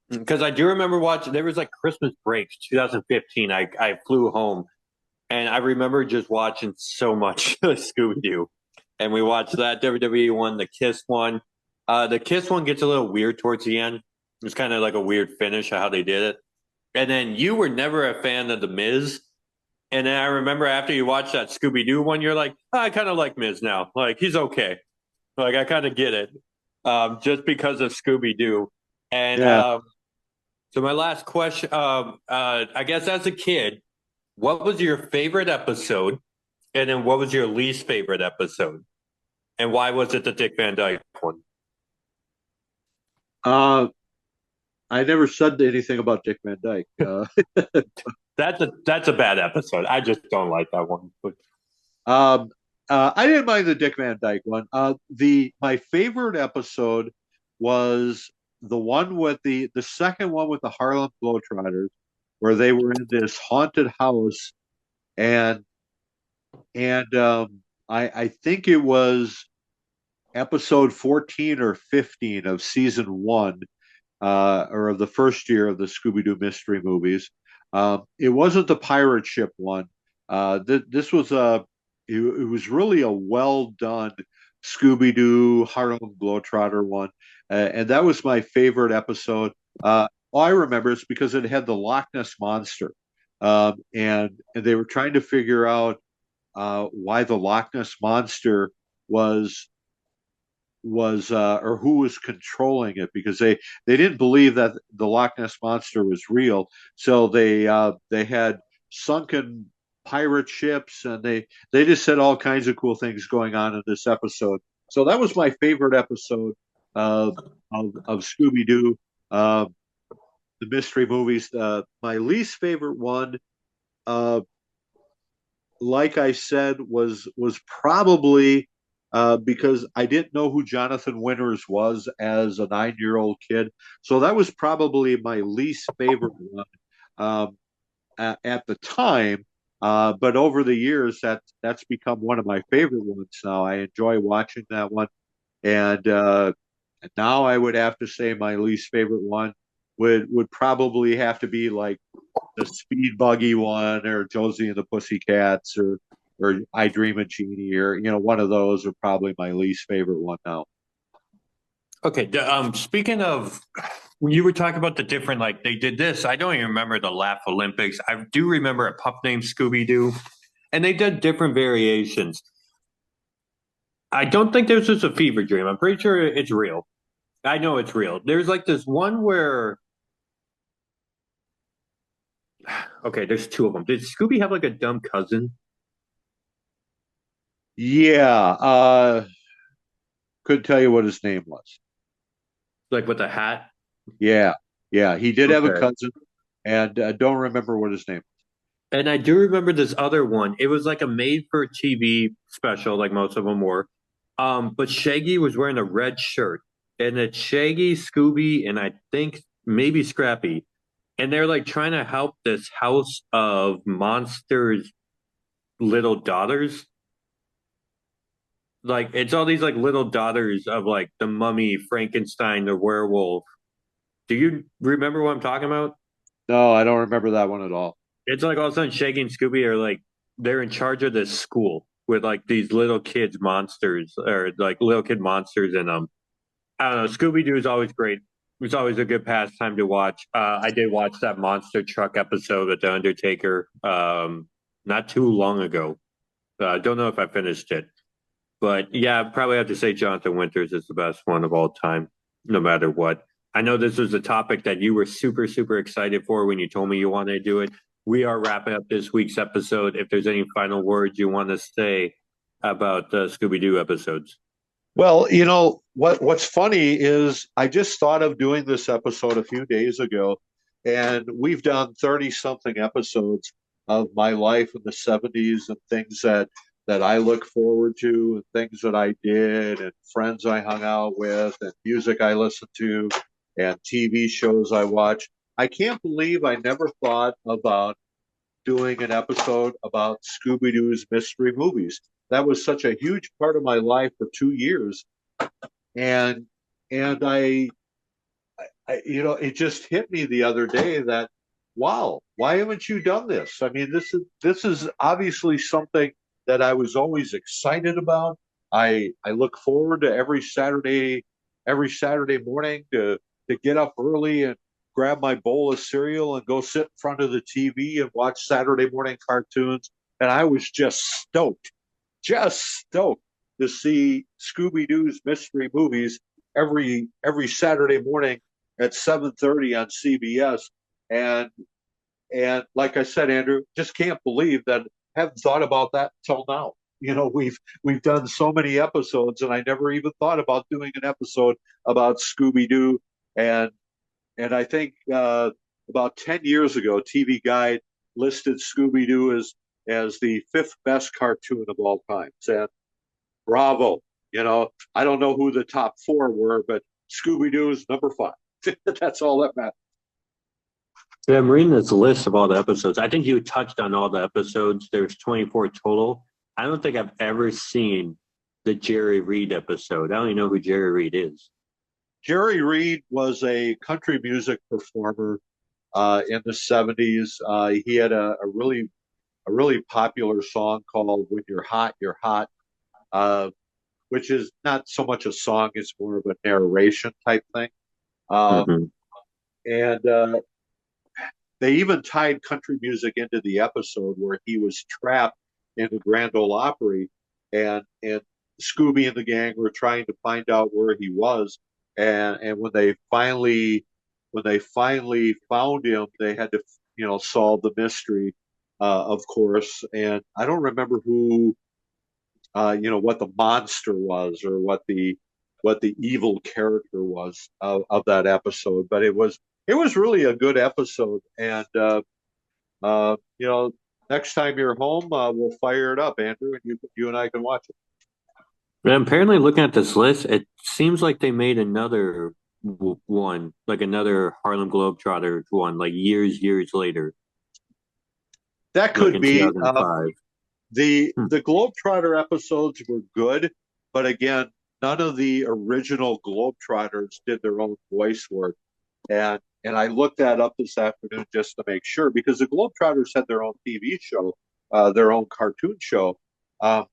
Because I do remember watching, there was like Christmas breaks, 2015. I flew home and I remember just watching so much Scooby-Doo. And we watched that WWE one, the Kiss one. The Kiss one gets a little weird towards the end. It's kind of like a weird finish of how they did it. And then you were never a fan of The Miz. And then I remember after you watched that Scooby-Doo one, you're like, oh, I kind of like Miz now. Like, he's okay. Like, I kind of get it, just because of Scooby-Doo. And Yeah. so my last question, I guess as a kid, what was your favorite episode? And then what was your least favorite episode? And why was it the Dick Van Dyke one? I never said anything about Dick Van Dyke. That's a bad episode. I just don't like that one. But I didn't mind the Dick Van Dyke one. My favorite episode was the one with the second one with the Harlem Globetrotters, where they were in this haunted house, and I think it was episode 14 or 15 of season one, or of the first year of the Scooby-Doo mystery movies. It wasn't the pirate ship one. This was it was really a well done Scooby-Doo Harlem Globetrotter one, and that was my favorite episode. All I remember is because it had the Loch Ness monster, and they were trying to figure out why the Loch Ness monster was or who was controlling it, because they didn't believe that the Loch Ness monster was real. So they had sunken pirate ships, and they just said all kinds of cool things going on in this episode. So that was my favorite episode of Scooby Doo, the mystery movies. My least favorite one, uh, like I said, was probably because I didn't know who Jonathan Winters was as a 9-year-old kid. So that was probably my least favorite one at the time. But over the years, that's become one of my favorite ones now. I enjoy watching that one. And now I would have to say my least favorite one would probably have to be like the Speed Buggy one, or Josie and the Pussycats, or I Dream of Jeannie, or one of those are probably my least favorite one now. okay, speaking of, when you were talking about the different, like they did this, I don't even remember the Laugh Olympics. I do remember a pup named Scooby Doo, and they did different variations. I don't think there's just a fever dream. I'm pretty sure it's real. I know it's real. There's like this one where, okay, there's two of them. Did Scooby have like a dumb cousin? Yeah, couldn't tell you what his name was. Like with a hat? Yeah, yeah, he did have a Okay. cousin, and don't remember what his name. And I do remember this other one. It was like a made-for-TV special, like most of them were. But Shaggy was wearing a red shirt, and it's Shaggy, Scooby, and I think maybe Scrappy, and they're like trying to help this house of monsters' little daughters. Like it's all these like little daughters of like the Mummy, Frankenstein, the werewolf. Do you remember what I'm talking about? No, I don't remember that one at all. It's like all of a sudden Shaggy and Scooby are like they're in charge of this school with like these little kids monsters or like little kid monsters in them. I don't know. Scooby-Doo is always great. It's always a good pastime to watch. I did watch that monster truck episode with the Undertaker not too long ago. I don't know if I finished it, but yeah, I probably have to say Jonathan Winters is the best one of all time, no matter what. I know this was a topic that you were super, super excited for when you told me you wanted to do it. We are wrapping up this week's episode. If there's any final words you want to say about the Scooby Doo episodes. Well, what's funny is I just thought of doing this episode a few days ago, and we've done 30 something episodes of my life in the 70s and things that I look forward to and things that I did and friends I hung out with and music I listened to and TV shows I watched. I can't believe I never thought about doing an episode about Scooby-Doo's mystery movies. That was such a huge part of my life for 2 years, and and it just hit me the other day that, wow, why haven't you done this? I mean, this is obviously something that I was always excited about. I look forward to every Saturday morning to get up early and grab my bowl of cereal and go sit in front of the TV and watch Saturday morning cartoons. And I was just stoked to see Scooby Doo's mystery movies every Saturday morning at 7:30 on CBS. And and like I said, Andrew, just can't believe that I haven't thought about that till now. We've done so many episodes, and I never even thought about doing an episode about Scooby Doo. And I think about 10 years ago, TV Guide listed Scooby Doo as the fifth best cartoon of all time. And bravo! I don't know who the top four were, but Scooby Doo is number five. That's all that matters. Yeah, I'm reading this list of all the episodes. I think you touched on all the episodes. There's 24 total. I don't think I've ever seen the Jerry Reed episode. I don't even know who Jerry Reed is. Jerry Reed was a country music performer in the 70s. He had a really popular song called "When You're Hot, You're Hot," uh, which is not so much a song; it's more of a narration type thing. Um, Mm-hmm. and they even tied country music into the episode where he was trapped in the Grand Ole Opry, and Scooby and the gang were trying to find out where he was, and when they finally found him, they had to solve the mystery, of course. And I don't remember who what the monster was or what the evil character was of that episode, but it was really a good episode. And uh, you know, next time you're home, we'll fire it up, Andrew, and you and I can watch it. And apparently, looking at this list, it seems like they made another one, like another Harlem Globetrotters one, like years later, That like could in be. 2005. The Globetrotter episodes were good, but again, none of the original Globetrotters did their own voice work. And I looked that up this afternoon just to make sure, because the Globetrotters had their own TV show, their own cartoon show. Um,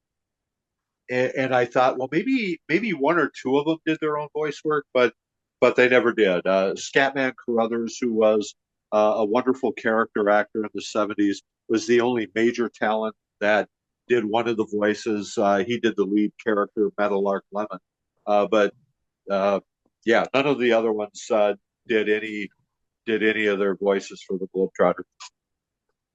and I thought, well, maybe one or two of them did their own voice work, but they never did. Scatman Carruthers, who was a wonderful character actor in the '70s, was the only major talent that did one of the voices. He did the lead character, Meadowlark Lemon, but uh, yeah, none of the other ones did any of their voices for the Globetrotter.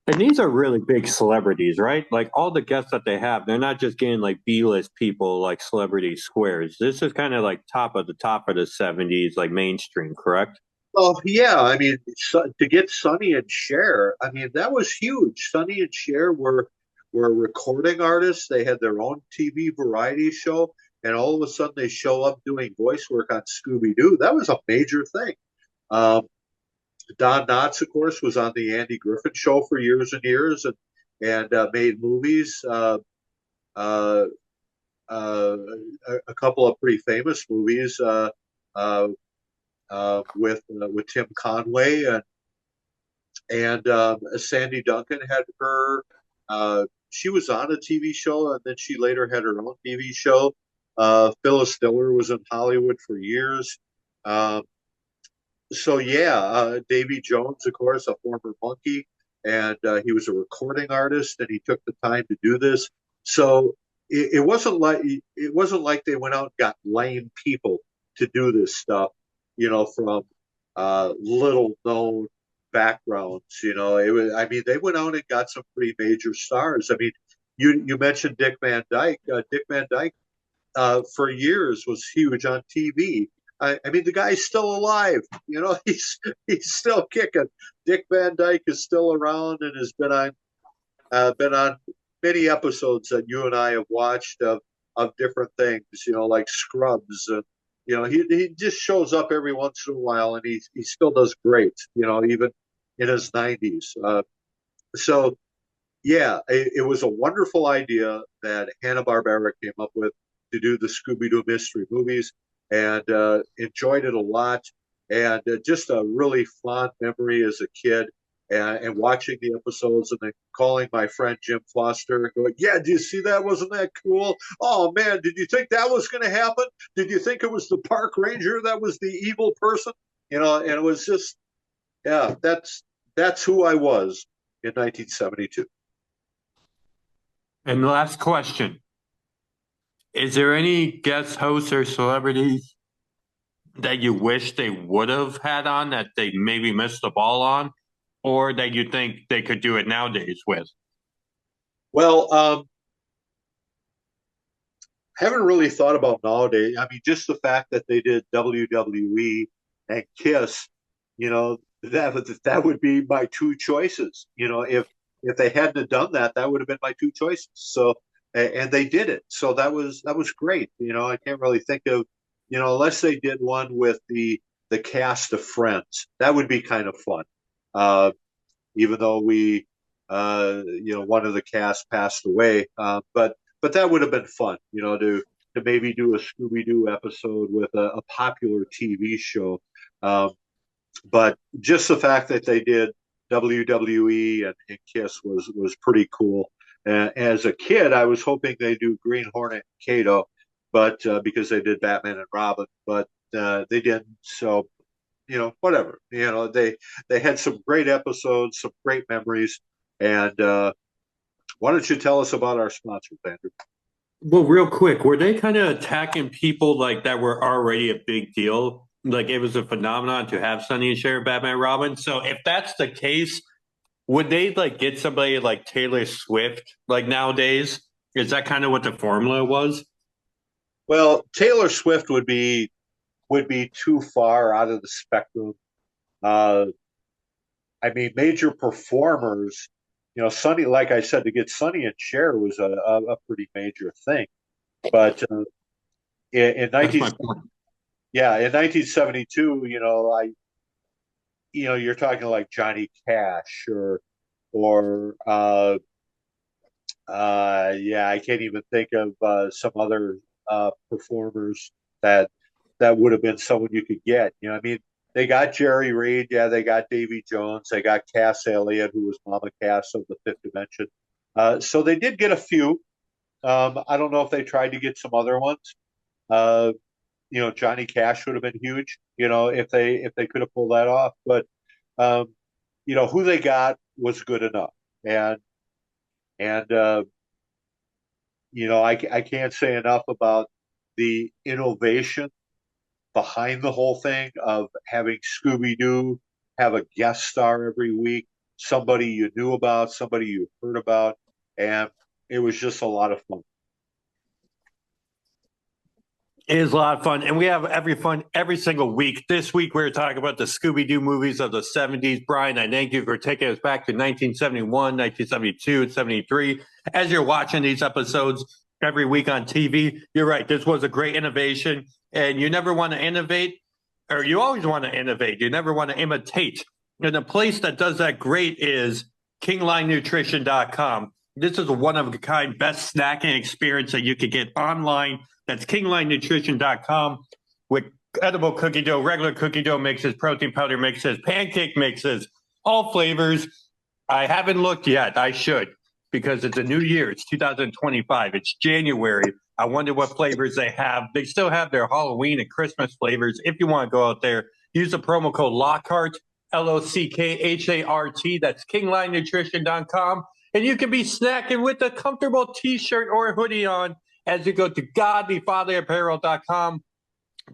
And these are really big celebrities, right? Like all the guests that they have, they're not just getting like B-list people like celebrity squares. This is kind of like top of the '70s, like mainstream, correct? Oh yeah, I mean, to get Sonny and Cher, I mean that was huge. Sonny and Cher were recording artists. They had their own TV variety show, and all of a sudden they show up doing voice work on Scooby-Doo. That was a major thing. Um, Don Knotts, of course, was on the Andy Griffith Show for years and years, and made movies. Uh, uh, a couple of pretty famous movies uh, with Tim Conway and Sandy Duncan had her. She was on a TV show, and then she later had her own TV show. Phyllis Diller was in Hollywood for years. Um, so yeah, Davy Jones, of course, a former monkey, and he was a recording artist, and he took the time to do this. So it wasn't like they went out and got lame people to do this stuff, from little known backgrounds. It was. I mean, they went out and got some pretty major stars. I mean, you mentioned Dick Van Dyke. Dick Van Dyke for years was huge on TV. I mean, the guy's still alive. He's still kicking. Dick Van Dyke is still around and has been on many episodes that you and I have watched of different things. Like Scrubs. He just shows up every once in a while, and he still does great. Even in his 90s. So yeah, it was a wonderful idea that Hanna-Barbera came up with to do the Scooby-Doo mystery movies, and enjoyed it a lot. And just a really fond memory as a kid, and watching the episodes, and then calling my friend Jim Foster and going, "Yeah, do you see that? Wasn't that cool? Oh man, did you think that was going to happen? Did you think it was the park ranger that was the evil person?" And it was just, yeah, that's who I was in 1972. And last question. Is there any guest hosts or celebrities that you wish they would have had on that they maybe missed the ball on, or that you think they could do it nowadays with? Well, haven't really thought about nowadays. I mean, just the fact that they did WWE and Kiss, that would be my two choices. If they hadn't have done that, that would have been my two choices. So, and they did it. So that was great. I can't really think of, unless they did one with the cast of Friends, that would be kind of fun. Uh, Even though one of the cast passed away, but that would have been fun, to maybe do a Scooby Doo episode with a popular TV show. But just the fact that they did WWE and Kiss was pretty cool. As a kid, I was hoping they do Green Hornet and Kato, but because they did Batman and Robin, but they didn't. So whatever. They had some great episodes, some great memories, and why don't you tell us about our sponsors, Andrew? Well, real quick, were they kind of attacking people like that were already a big deal? Like it was a phenomenon to have Sonny and Cher, Batman, Robin. So if that's the case, would they like get somebody like Taylor Swift like nowadays? Is that kind of what the formula was? Well, Taylor Swift would be too far out of the spectrum. Uh, I mean, major performers, Sonny, like I said, to get Sonny and Cher was a pretty major thing. But in That's 19, my point. yeah, in 1972, you're talking like Johnny Cash or yeah, I can't even think of some other performers that that would have been someone you could get. I mean, they got Jerry Reed, yeah, they got Davy Jones, they got Cass Elliot, who was Mama Cass of the Fifth Dimension. So they did get a few. I don't know if they tried to get some other ones. Uh, Johnny Cash would have been huge. If they could have pulled that off, but um, who they got was good enough, and I can't say enough about the innovation behind the whole thing of having Scooby Doo have a guest star every week, somebody you knew about, somebody you heard about, and it was just a lot of fun. It is a lot of fun, and we have fun every single week. This week, we're talking about the Scooby-Doo movies of the 70s. Brian, I thank you for taking us back to 1971, 1972, and 73. As you're watching these episodes every week on TV, you're right. This was a great innovation, and you never want to innovate, or you always want to innovate. You never want to imitate. And the place that does that great is KingLineNutrition.com. This is a one-of-a-kind best snacking experience that you could get online. That's KingLineNutrition.com with edible cookie dough, regular cookie dough mixes, protein powder mixes, pancake mixes, all flavors. I haven't looked yet. I should, because it's a new year. It's 2025. It's January. I wonder what flavors they have. They still have their Halloween and Christmas flavors. If you want to go out there, use the promo code Lockhart, LOCKHART. That's KingLineNutrition.com. And you can be snacking with a comfortable T-shirt or a hoodie on as you go to godlyfatherapparel.com.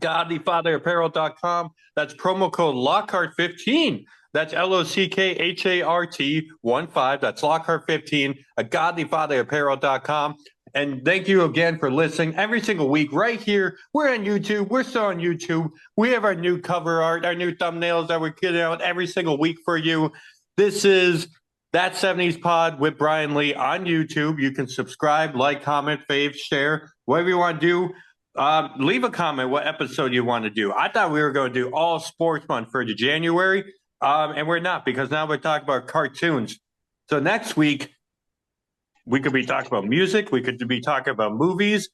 Godlyfatherapparel.com. That's promo code Lockhart15. That's LOCKHART15. That's Lockhart15 at godlyfatherapparel.com. And thank you again for listening every single week right here. We're on YouTube. We're still on YouTube. We have our new cover art, our new thumbnails that we're getting out every single week for you. This is That 70s Pod with Bryan Lee on YouTube. You can subscribe, like, comment, fave, share, whatever you want to do. Leave a comment what episode you want to do. I thought we were going to do all sports month for January, and we're not, because now we're talking about cartoons. So next week, we could be talking about music. We could be talking about movies.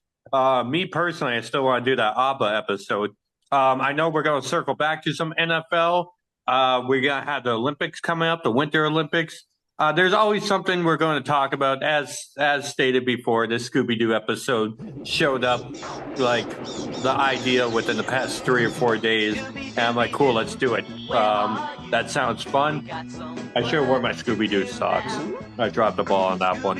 Me personally, I still want to do that ABBA episode. I know we're going to circle back to some NFL. We're going to have the Olympics coming up, the Winter Olympics. There's always something we're going to talk about. As stated before, this Scooby-Doo episode showed up like the idea within the past 3 or 4 days. And I'm like, cool, let's do it. That sounds fun. I should have worn my Scooby-Doo socks. I dropped the ball on that one.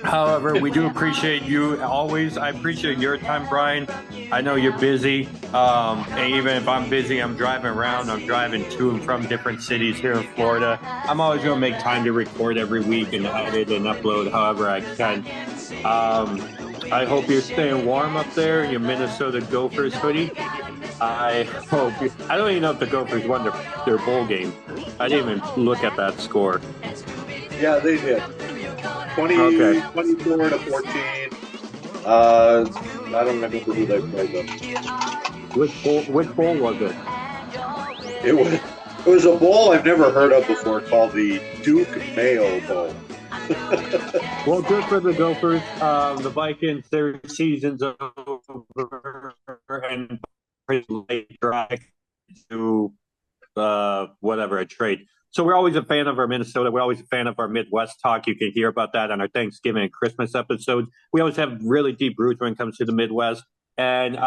However, we do appreciate you always. I appreciate your time, Brian. I know you're busy. And even if I'm busy, I'm driving around. I'm driving to and from different cities here in Florida. I'm always going to make time to record every week and edit and upload however I can. I hope you're staying warm up there in your Minnesota Gophers hoodie. I hope. I don't even know if the Gophers won their bowl game. I didn't even look at that score. Yeah, they did. 24 to 14. I don't remember who they played them. Which bowl was it? It was a bowl I've never heard of before called the Duke Mayo Bowl. Well, good for the Gophers. The Vikings, their season's over, and late drive to whatever a trade. So we're always a fan of our Minnesota. We're always a fan of our Midwest talk. You can hear about that on our Thanksgiving and Christmas episodes. We always have really deep roots when it comes to the Midwest, and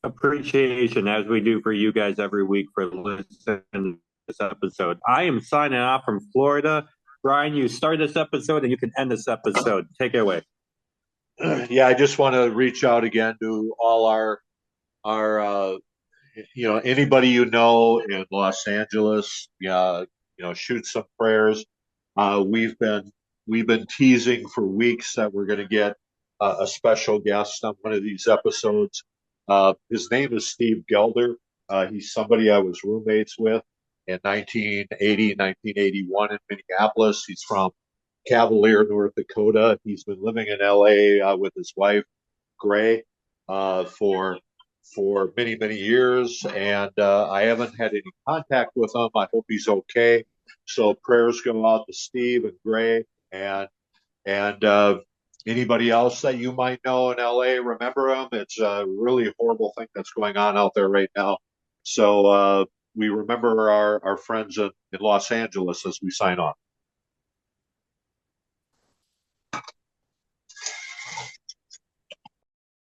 appreciation as we do for you guys every week for listening to this episode. I am signing off from Florida. Brian, you start this episode and you can end this episode. Take it away. Yeah, I just want to reach out again to all our anybody in Los Angeles, shoot some prayers. We've been teasing for weeks that we're going to get a special guest on one of these episodes. His name is Steve Gelder. He's somebody I was roommates with in 1980, 1981 in Minneapolis. He's from Cavalier, North Dakota. He's been living in LA with his wife, Gray, for many, many years, and I haven't had any contact with him. I hope he's okay. So prayers go out to Steve and Gray, and anybody else that you might know in LA, remember him. It's a really horrible thing that's going on out there right now. So we remember our friends in Los Angeles as we sign off.